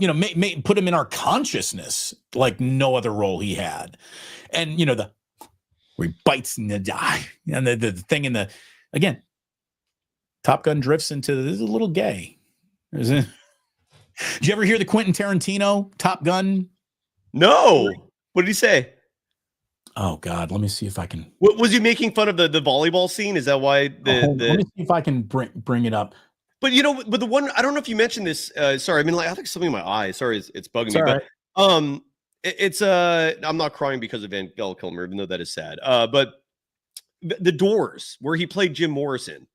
put him in our consciousness like no other role he had, and where he bites and the thing in again, Top Gun drifts into this is a little gay. Did you ever hear the Quentin Tarantino Top Gun? No. What did he say? Oh God, let me see if I can. What was he making fun of the volleyball scene? Is that why Let me see if I can bring it up. But but the one, I don't know if you mentioned this. Sorry, I mean, like, I think something in my eye. Sorry, it's bugging me. Right. But it's I'm not crying because of Val Kilmer, even though that is sad. But the Doors, where he played Jim Morrison.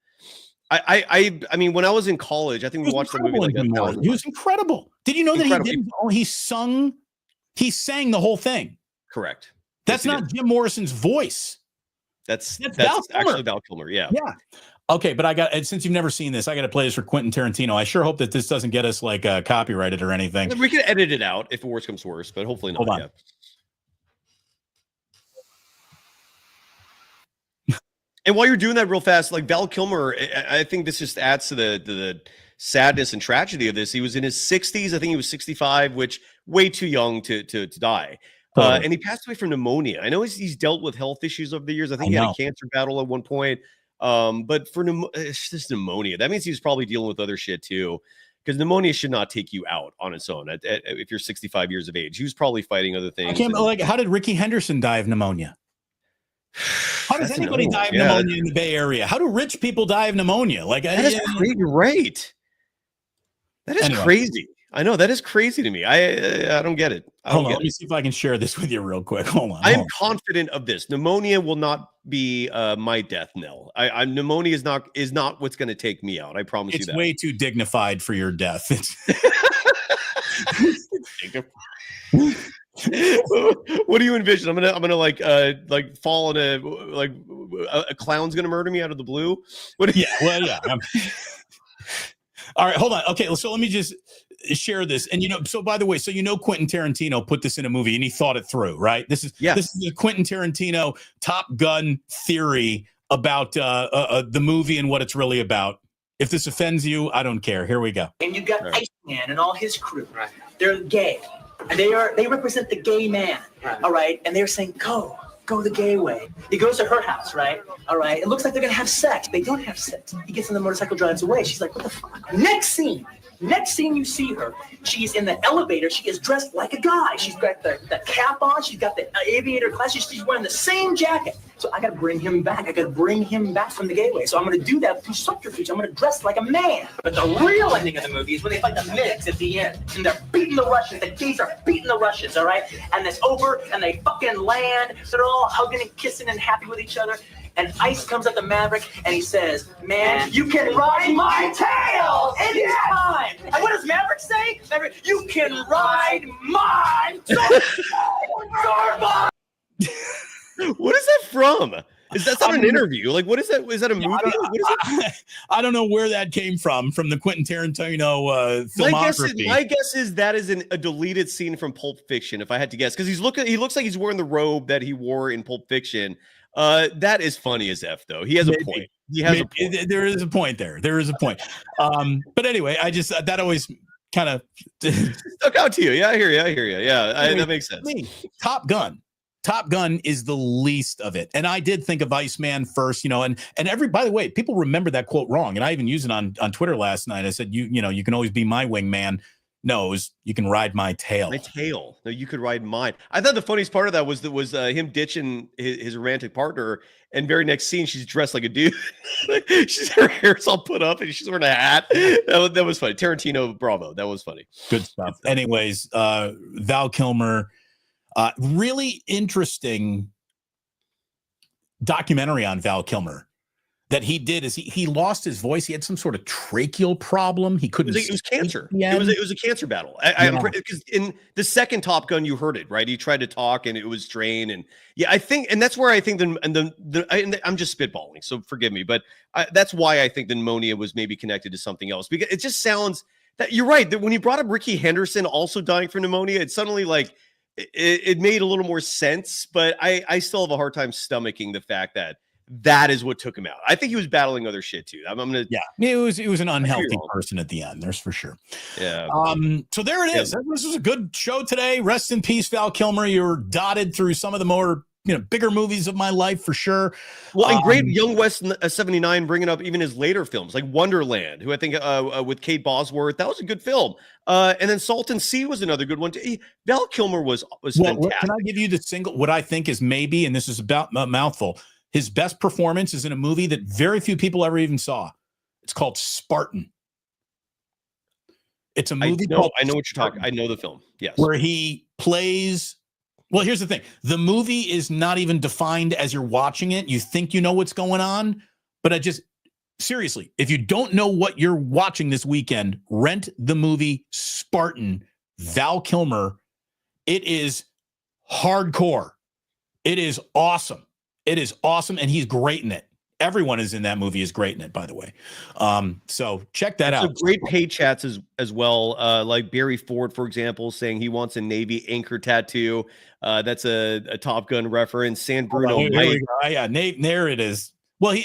I mean, when I was in college, I think we watched the movie like he was incredible. Did you know that he didn't? Oh, he sang the whole thing. Correct. That's not Jim Morrison's voice. That's Val actually Val Kilmer. Yeah. Yeah. Okay, but since you've never seen this, I got to play this for Quentin Tarantino. I sure hope that this doesn't get us like copyrighted or anything. We can edit it out if worse comes to worse, but hopefully not. Hold on. And while you're doing that real fast, like Val Kilmer, I think this just adds to the sadness and tragedy of this. He was in his 60s. I think he was 65, which way too young to die. And he passed away from pneumonia. I know he's dealt with health issues over the years. I think he had a cancer battle at one point. But for it's just pneumonia. That means he was probably dealing with other shit too, because pneumonia should not take you out on its own. If you're 65 years of age, he was probably fighting other things. How did Ricky Henderson die of pneumonia? How does anybody die of pneumonia in the Bay Area? How do rich people die of pneumonia? Like that is crazy, right? That is crazy. I know, that is crazy to me. I don't get it. Hold on, let me see if I can share this with you real quick. Hold on. I'm confident of this. Pneumonia will not be my death knell. Pneumonia is not what's going to take me out. I promise you that. It's way too dignified for your death. What do you envision? I'm gonna like fall in a clown's gonna murder me out of the blue. Yeah. All right, hold on. Okay, so let me just share this. And so by the way, Quentin Tarantino put this in a movie and he thought it through, right? This is the Quentin Tarantino Top Gun theory about the movie and what it's really about. If this offends you, I don't care. Here we go. And you got Iceman and all his crew. Right. They're gay. And they represent the gay man. Right. All right. And they're saying, go the gay way. He goes to her house, right? All right. It looks like they're gonna have sex. They don't have sex. He gets on the motorcycle, drives away. She's like, what the fuck? Next scene you see her. She's in the elevator. She is dressed like a guy. She's got the cap on. She's got the aviator glasses. She's wearing the same jacket. So I got to bring him back. I got to bring him back from the gay way. So I'm going to do that through subterfuge. I'm going to dress like a man. But the real ending of the movie is when they fight the MiGs at the end. And they're beating the Russians. The gays are beating the Russians, all right? And it's over, and they fucking land. They're all hugging and kissing and happy with each other. And Ice comes up to Maverick, and he says, man, you can ride my tail anytime. And what does Maverick say? Maverick, you can ride my tail. What is that from? Is that not an interview? Like, what is that? Is that a movie? I don't know where that came from the Quentin Tarantino filmography. My guess is that is a deleted scene from Pulp Fiction, if I had to guess, because he looks like he's wearing the robe that he wore in Pulp Fiction. That is funny as F, though. He has a point. A point. There is a point there. There is a point. But anyway, I just that always kind of stuck out to you. Yeah, I hear you. Yeah, that makes sense. Top Gun is the least of it. And I did think of Iceman first, and by the way, people remember that quote wrong. And I even used it on Twitter last night. I said, you can always be my wingman. No, you can ride my tail. My tail. No, you could ride mine. I thought the funniest part of that was him ditching his romantic partner, and very next scene she's dressed like a dude. Her hair's all put up and she's wearing a hat. That was funny. Tarantino, bravo. That was funny. Good stuff. Anyways, Val Kilmer, really interesting documentary on Val Kilmer that he did is he lost his voice. He had some sort of tracheal problem. He couldn't. It was cancer. It was a cancer battle. Because in the second Top Gun, you heard it, right? He tried to talk and it was strained. And I think, and that's where I think I'm just spitballing, so forgive me, but that's why I think the pneumonia was maybe connected to something else, because it just sounds that you're right. That when you brought up Ricky Henderson also dying from pneumonia, it suddenly it made a little more sense. But I still have a hard time stomaching the fact that is what took him out. I think he was battling other shit too. He was an unhealthy person at the end. There's for sure. Yeah. So there it is. This was a good show today. Rest in peace, Val Kilmer. You were dotted through some of the more bigger movies of my life for sure. Well, and great Young West 79 bringing up even his later films like Wonderland, who I think with Kate Bosworth, that was a good film. And then Salton Sea was another good one too. Val Kilmer was fantastic. Can I give you the single? What I think is maybe, and this is about a mouthful, his best performance is in a movie that very few people ever even saw. It's called Spartan. It's a movie. I know what you're talking. I know the film. Yes, where he plays. Well, here's the thing. The movie is not even defined as you're watching it. You think you know what's going on, but seriously, if you don't know what you're watching this weekend, rent the movie Spartan, Val Kilmer. It is hardcore. It is awesome. It is awesome, and he's great in it. Everyone is in that movie is great in it, by the way. So check that out. Great page chats as well. Like Barry Ford, for example, saying he wants a Navy anchor tattoo. That's a Top Gun reference. San Bruno. There it is. Well,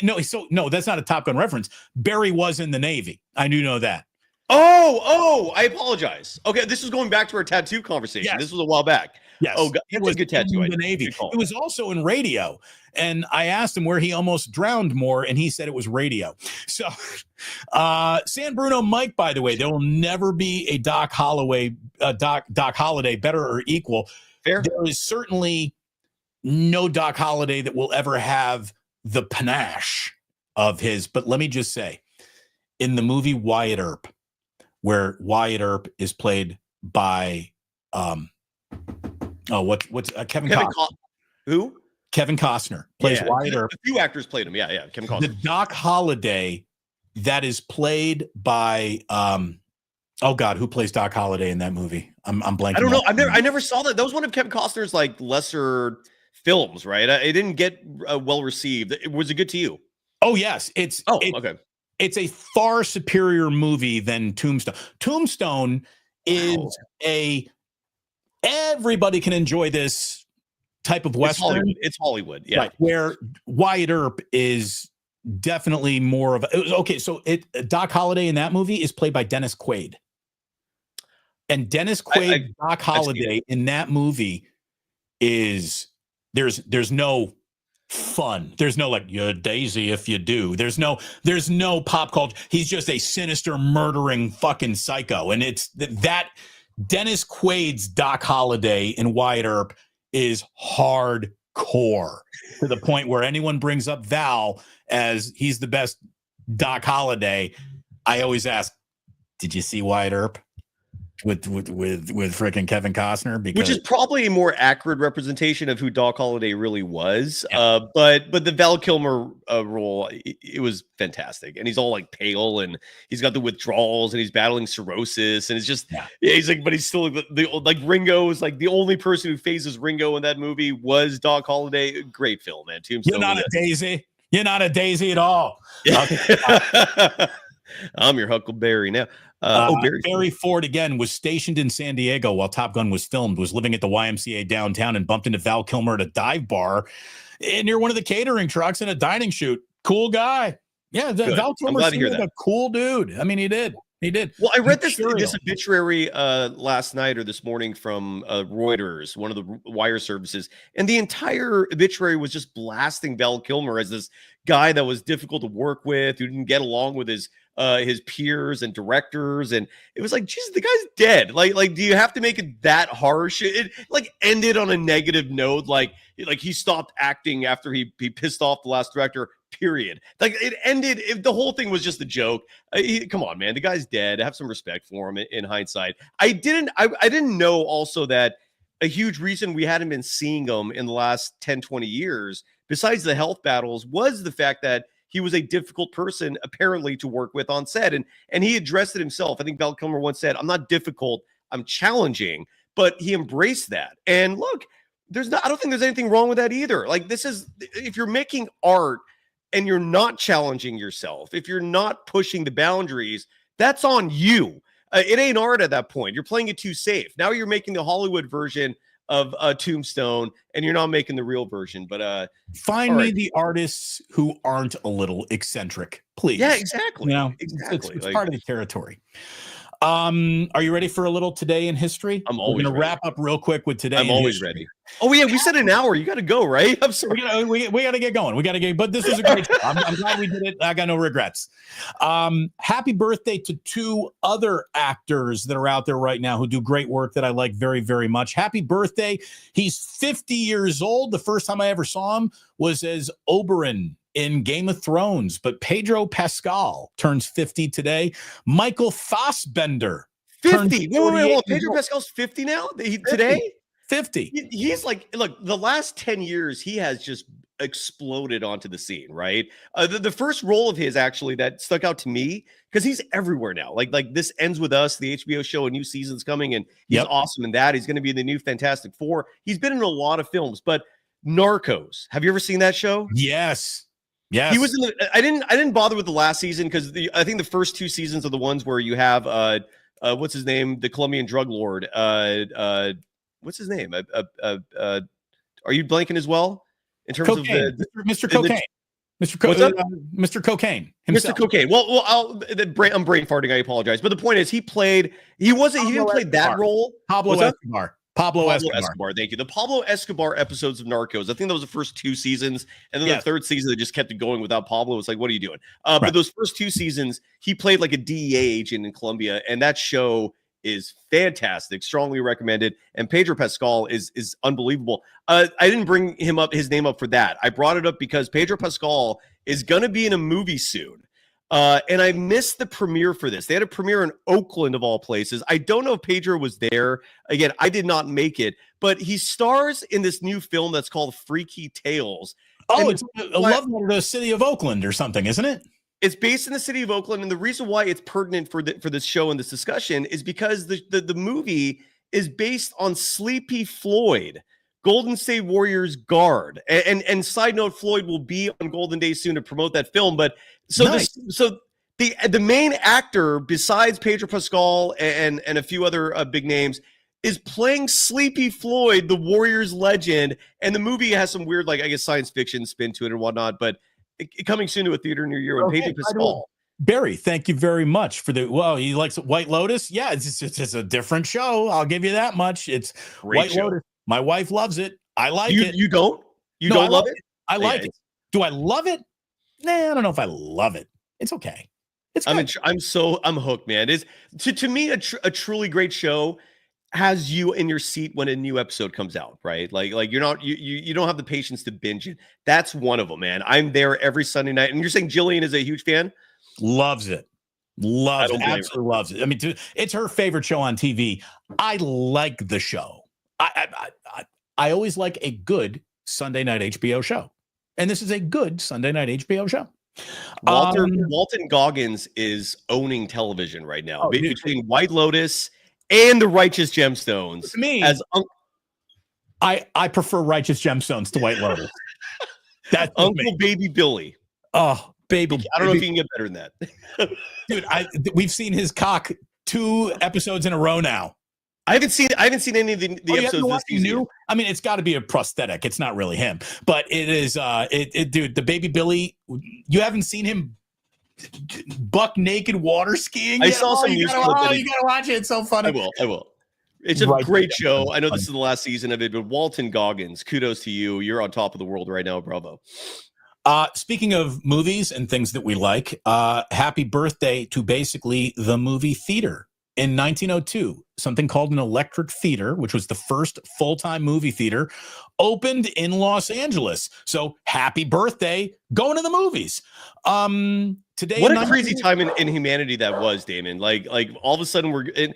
no, that's not a Top Gun reference. Barry was in the Navy. I do know that. Oh, I apologize. Okay, this was going back to our tattoo conversation. Yes. This was a while back. Yes. Oh, God. It was a good tattoo. In the Navy. It was also in radio. And I asked him where he almost drowned more, and he said it was radio. So, San Bruno Mike, by the way, there will never be a Doc Holiday better or equal. Fair. There is certainly no Doc Holiday that will ever have the panache of his. But let me just say, in the movie Wyatt Earp, where Wyatt Earp is played by Kevin Costner. Who? Kevin Costner plays Wyatt Earp. A few actors played him. Yeah, Kevin Costner. The Doc Holiday that is played by who plays Doc Holiday in that movie? I'm blanking. I don't know. I never saw that. That was one of Kevin Costner's like lesser films, right? It didn't get well received. Was it good to you? Oh yes, okay. It's a far superior movie than Tombstone. Tombstone is everybody can enjoy this type of Western. It's Hollywood. Yeah. Right. Where Wyatt Earp is definitely more of Doc Holiday in that movie is played by Dennis Quaid. And Dennis Quaid, Doc Holiday in that movie is there's no fun. There's no like you're Daisy if you do. There's no pop culture. He's just a sinister murdering fucking psycho. And it's that Dennis Quaid's Doc Holiday in Wyatt Earp is hardcore to the point where anyone brings up Val as he's the best Doc Holiday. I always ask, did you see Wyatt Earp with freaking Kevin Costner? Which is probably a more accurate representation of who Doc Holiday really was. Yeah. But the Val Kilmer role, it was fantastic. And he's all like pale and he's got the withdrawals and he's battling cirrhosis. And it's just, he's like, but he's still like Ringo is like the only person who faces Ringo in that movie was Doc Holiday. Great film, man. Tombstone. You're not a daisy. You're not a daisy at all. I'm your Huckleberry now. Barry Ford, again, was stationed in San Diego while Top Gun was filmed, was living at the YMCA downtown and bumped into Val Kilmer at a dive bar near one of the catering trucks in a dining shoot. Cool guy. Yeah, Val Kilmer seemed like a cool dude. I mean, he did. Well, I read this obituary last night or this morning from Reuters, one of the wire services, and the entire obituary was just blasting Val Kilmer as this guy that was difficult to work with, who didn't get along with his peers and directors, and it was like, Jesus, the guy's dead. Like, do you have to make it that harsh? It like ended on a negative note, like he stopped acting after he pissed off the last director. Period. Like it ended. The whole thing was just a joke. Come on, man. The guy's dead. Have some respect for him. In hindsight, I didn't know also that a huge reason we hadn't been seeing him in the last 10, 20 years, besides the health battles, was the fact that he was a difficult person apparently to work with on set, and he addressed it himself. I think Val Kilmer once said, "I'm not difficult. I'm challenging," but he embraced that. And look, I don't think there's anything wrong with that either. Like if you're making art and you're not challenging yourself, if you're not pushing the boundaries, that's on you. It ain't art at that point. You're playing it too safe. Now you're making the Hollywood version of Tombstone, and you're not making the real version. But find me the artists who aren't a little eccentric, please. Yeah, exactly. Exactly. It's part of the territory. Are you ready for a little today in history? I'm always We're gonna ready. wrap up real quick with today. I'm always ready. Oh yeah, we said an hour. You got to go, right? I'm sorry. We got to get going. But this was a great show. I'm glad we did it. I got no regrets. Happy birthday to 2 other actors that are out there right now who do great work that I like very, very much. Happy birthday. He's 50 years old. The first time I ever saw him was as Oberyn in Game of Thrones, but Pedro Pascal turns 50 today. Michael Fassbender 50. Wait. Pedro Pascal's 50 now? Today? 50. He's like, look, the last 10 years, he has just exploded onto the scene, right? The first role of his actually that stuck out to me, because he's everywhere now. Like This Ends With Us, the HBO show, a new season's coming, and he's awesome in that. He's going to be in the new Fantastic Four. He's been in a lot of films, but Narcos. Have you ever seen that show? Yes. He was in the. I didn't bother with the last season because I think the first 2 seasons are the ones where you have what's his name, the Colombian drug lord. What's his name? Are you blanking as well in terms Cocaine. of Mr. Cocaine? Mr. Cocaine himself. Mr. Cocaine. Well, I'm brain farting. I apologize, but the point is, he didn't play that role. Pablo Escobar. Pablo Escobar. Thank you. The Pablo Escobar episodes of Narcos. I think that was the first 2 seasons, and then the third season they just kept it going without Pablo. It's like, what are you doing? But those first 2 seasons, he played like a DEA agent in Colombia, and that show is fantastic. Strongly recommended. And Pedro Pascal is unbelievable. I didn't bring his name up for that. I brought it up because Pedro Pascal is going to be in a movie soon. And I missed the premiere for this. They had a premiere in Oakland, of all places. I don't know if Pedro was there. Again, I did not make it, but he stars in this new film that's called Freaky Tales. Oh, it's a love letter to the city of Oakland or something, isn't it? It's based in the city of Oakland, and the reason why it's pertinent for this show and this discussion is because the movie is based on Sleepy Floyd, Golden State Warriors guard. And side note, Floyd will be on Golden Days soon to promote that film, but the main actor, besides Pedro Pascal and a few other big names, is playing Sleepy Floyd, the Warriors legend. And the movie has some weird, like, I guess, science fiction spin to it and whatnot. But coming soon to a theater near you, and Pedro Pascal. Barry, thank you very much for the. Well, he likes White Lotus. Yeah, it's a different show. I'll give you that much. It's great White show. Lotus. My wife loves it. I like it. You don't? You don't love it? I like it. Do I love it? Nah, I don't know if I love it. It's okay. It's good. I'm hooked, man. It's to me a truly great show has you in your seat when a new episode comes out, right? Like you don't have the patience to binge it. That's one of them, man. I'm there every Sunday night. And you're saying Jillian is a huge fan? Loves it. Absolutely loves it. I mean, it's her favorite show on TV. I like the show. I always like a good Sunday night HBO show. And this is a good Sunday night HBO show. Walton Goggins is owning television right now between White Lotus and the Righteous Gemstones. To me, I prefer Righteous Gemstones to White Lotus. That's Uncle Baby Billy. Oh, baby! I don't know if you can get better than that, dude. We've seen his cock 2 episodes in a row now. I haven't seen any of the episodes this season. I mean, it's got to be a prosthetic. It's not really him, but it is. Dude, the Baby Billy. You haven't seen him buck naked water skiing. I saw some news clip. You gotta watch it. It's so funny. I will. It's a great show. I know this is the last season of it, but Walton Goggins, kudos to you. You're on top of the world right now. Bravo. Speaking of movies and things that we like, happy birthday to basically the movie theater. In 1902, something called an Electric Theater, which was the first full-time movie theater, opened in Los Angeles. So happy birthday, going to the movies. Today, what a crazy time in humanity that was, Damon. Like all of a sudden we're in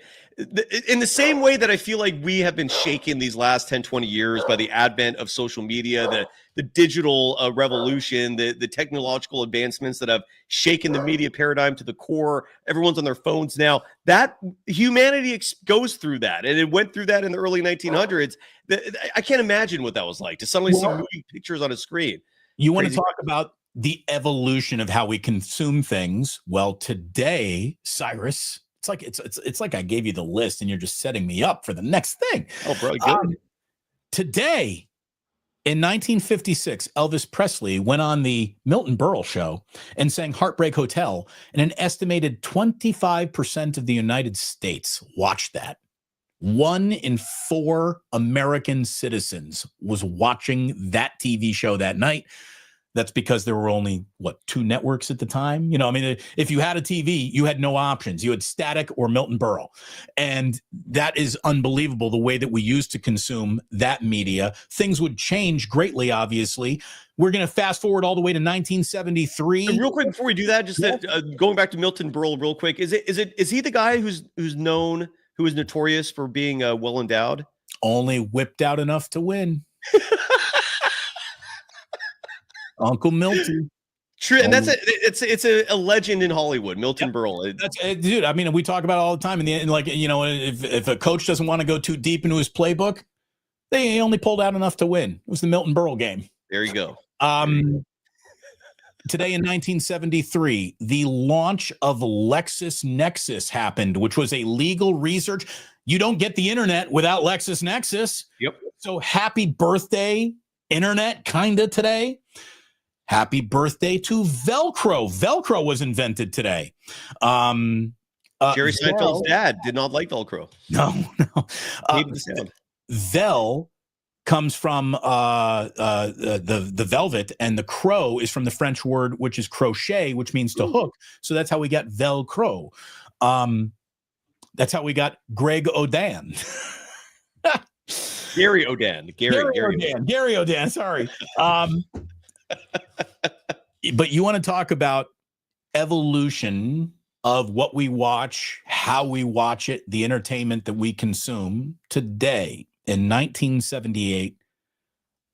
the same way that I feel like we have been shaken these last 10, 20 years by the advent of social media, the digital revolution, the technological advancements that have shaken the media paradigm to the core. Everyone's on their phones now. That humanity goes through that, and it went through that in the early 1900s. I can't imagine what that was like to suddenly see movie pictures on a screen. You want to talk about the evolution of how we consume things? Well, today, Cyrus, it's like I gave you the list and you're just setting me up for the next thing. Oh, bro, good. Today, In 1956, Elvis Presley went on the Milton Berle show and sang Heartbreak Hotel, and an estimated 25% of the United States watched that. 1 in 4 American citizens was watching that TV show that night. That's because there were only, 2 networks at the time? If you had a TV, you had no options. You had Static or Milton Berle. And that is unbelievable, the way that we used to consume that media. Things would change greatly, obviously. We're going to fast forward all the way to 1973. And real quick, before we do that, just going back to Milton Berle real quick, is he the guy who is notorious for being well endowed? Only whipped out enough to win. Uncle Milton. True, and it's a legend in Hollywood, Milton Berle. That's dude. I mean, we talk about it all the time. And if a coach doesn't want to go too deep into his playbook, they only pulled out enough to win. It was the Milton Berle game. There you go. Today in 1973, the launch of LexisNexis happened, which was a legal research. You don't get the internet without LexisNexis. Yep. So happy birthday, internet, kinda today. Happy birthday to Velcro. Velcro was invented today. Jerry Seinfeld's dad did not like Velcro. No. Vel comes from the velvet, and the crow is from the French word, which is crochet, which means to hook. So that's how we got Velcro. That's how we got Greg Oden. Gary Oden. Gary Oden. Sorry. But you want to talk about evolution of what we watch, how we watch it, the entertainment that we consume. Today, in 1978,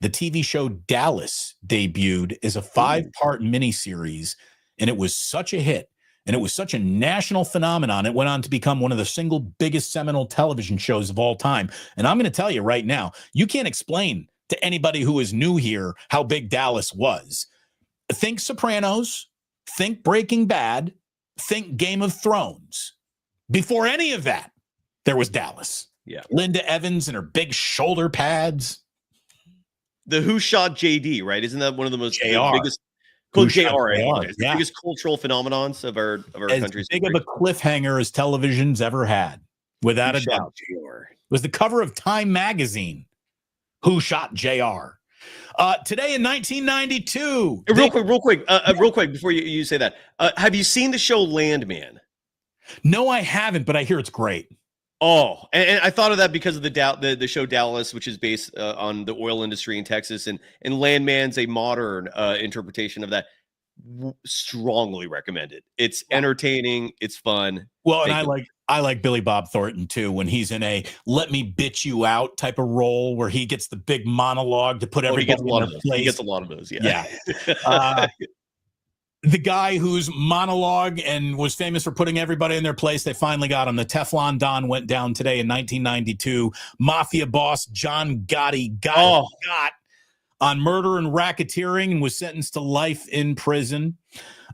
the TV show Dallas debuted as a 5-part miniseries, and it was such a hit, and it was such a national phenomenon. It went on to become one of the single biggest seminal television shows of all time. And I'm going to tell you right now, you can't explain to anybody who is new here how big Dallas was. Think Sopranos, think Breaking Bad, think Game of Thrones. Before any of that, there was Dallas. Yeah. Linda Evans and her big shoulder pads. The Who Shot JD, right? Isn't that one of the most biggest biggest cultural phenomenons of our country's big of a cliffhanger as television's ever had, without a doubt. It was the cover of Time magazine. Who Shot JR? Today in 1992. Real quick, before you say that, have you seen the show Landman? No, I haven't, but I hear it's great. Oh, and I thought of that because of the show Dallas, which is based on the oil industry in Texas, and Landman's a modern interpretation of that. Strongly recommend it. It's entertaining. It's fun. Well, and I like Billy Bob Thornton too, when he's in a "let me bitch you out" type of role, where he gets the big monologue to put everybody in their place. He gets a lot of those. Yeah. The guy whose monologue and was famous for putting everybody in their place, they finally got him. The Teflon Don went down today in 1992. Mafia boss John Gotti got on murder and racketeering and was sentenced to life in prison.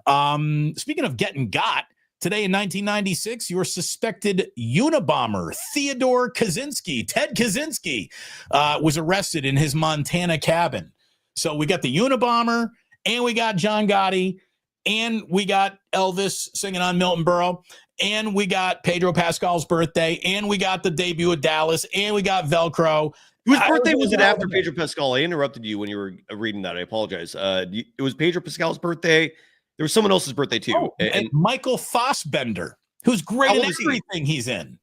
Speaking of getting got, today in 1996, your suspected Unabomber, Theodore Kaczynski, Ted Kaczynski, was arrested in his Montana cabin. So we got the Unabomber, and we got John Gotti, and we got Elvis singing on Milton Berle, and we got Pedro Pascal's birthday, and we got the debut of Dallas, and we got Velcro. Whose birthday was it after Pedro Pascal? I interrupted you when you were reading that. I apologize. It was Pedro Pascal's birthday. There was someone else's birthday too. And Michael Fassbender, who's great in everything he's in.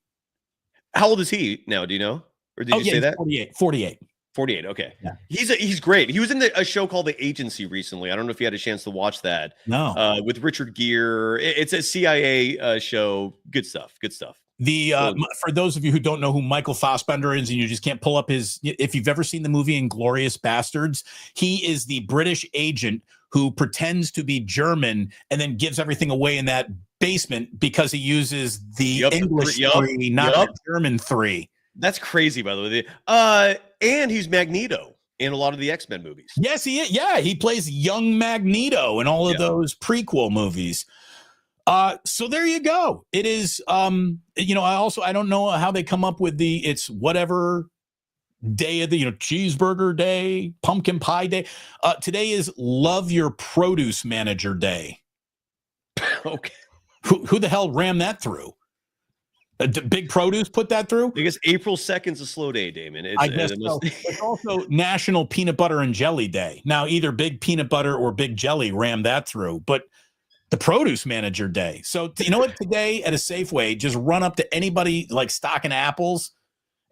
How old is he now? Do you know? Or did you say that? 48. 48. Okay. Yeah. He's great. He was in a show called The Agency recently. I don't know if you had a chance to watch that. No. With Richard Gere. It's a CIA show. Good stuff. For those of you who don't know who Michael Fassbender is, and you just can't pull up if you've ever seen the movie Inglourious Bastards, he is the British agent who pretends to be German and then gives everything away in that basement because he uses the English 3, not the German 3. That's crazy, by the way. And he's Magneto in a lot of the X-Men movies. Yes, he is. Yeah, he plays young Magneto in all of those prequel movies. So there you go. It is, I don't know how they come up with it's whatever day of the, cheeseburger day, pumpkin pie day. Today is Love Your Produce Manager Day. Okay. Who the hell rammed that through? Big Produce put that through? I guess April 2nd is a slow day, Damon. I guess so. It's also National Peanut Butter and Jelly Day. Now, either Big Peanut Butter or Big Jelly rammed that through, but the Produce Manager Day. So, you know what? Today at a Safeway, just run up to anybody like stocking apples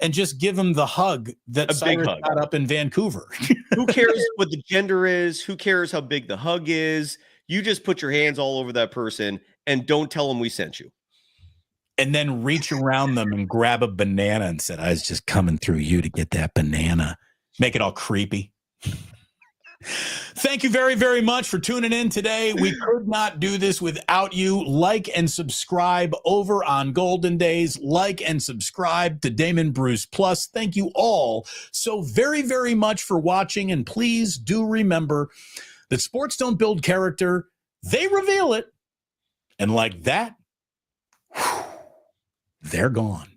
and just give them the hug that Cyrus got up in Vancouver. Who cares what the gender is? Who cares how big the hug is? You just put your hands all over that person and don't tell them we sent you. And then reach around them and grab a banana and said, I was just coming through you to get that banana. Make it all creepy. Thank you very, very much for tuning in today. We could not do this without you. Like and subscribe over on Golden Days. Like and subscribe to Damon Bruce Plus. Thank you all so very, very much for watching. And please do remember that sports don't build character. They reveal it. And like that, they're gone.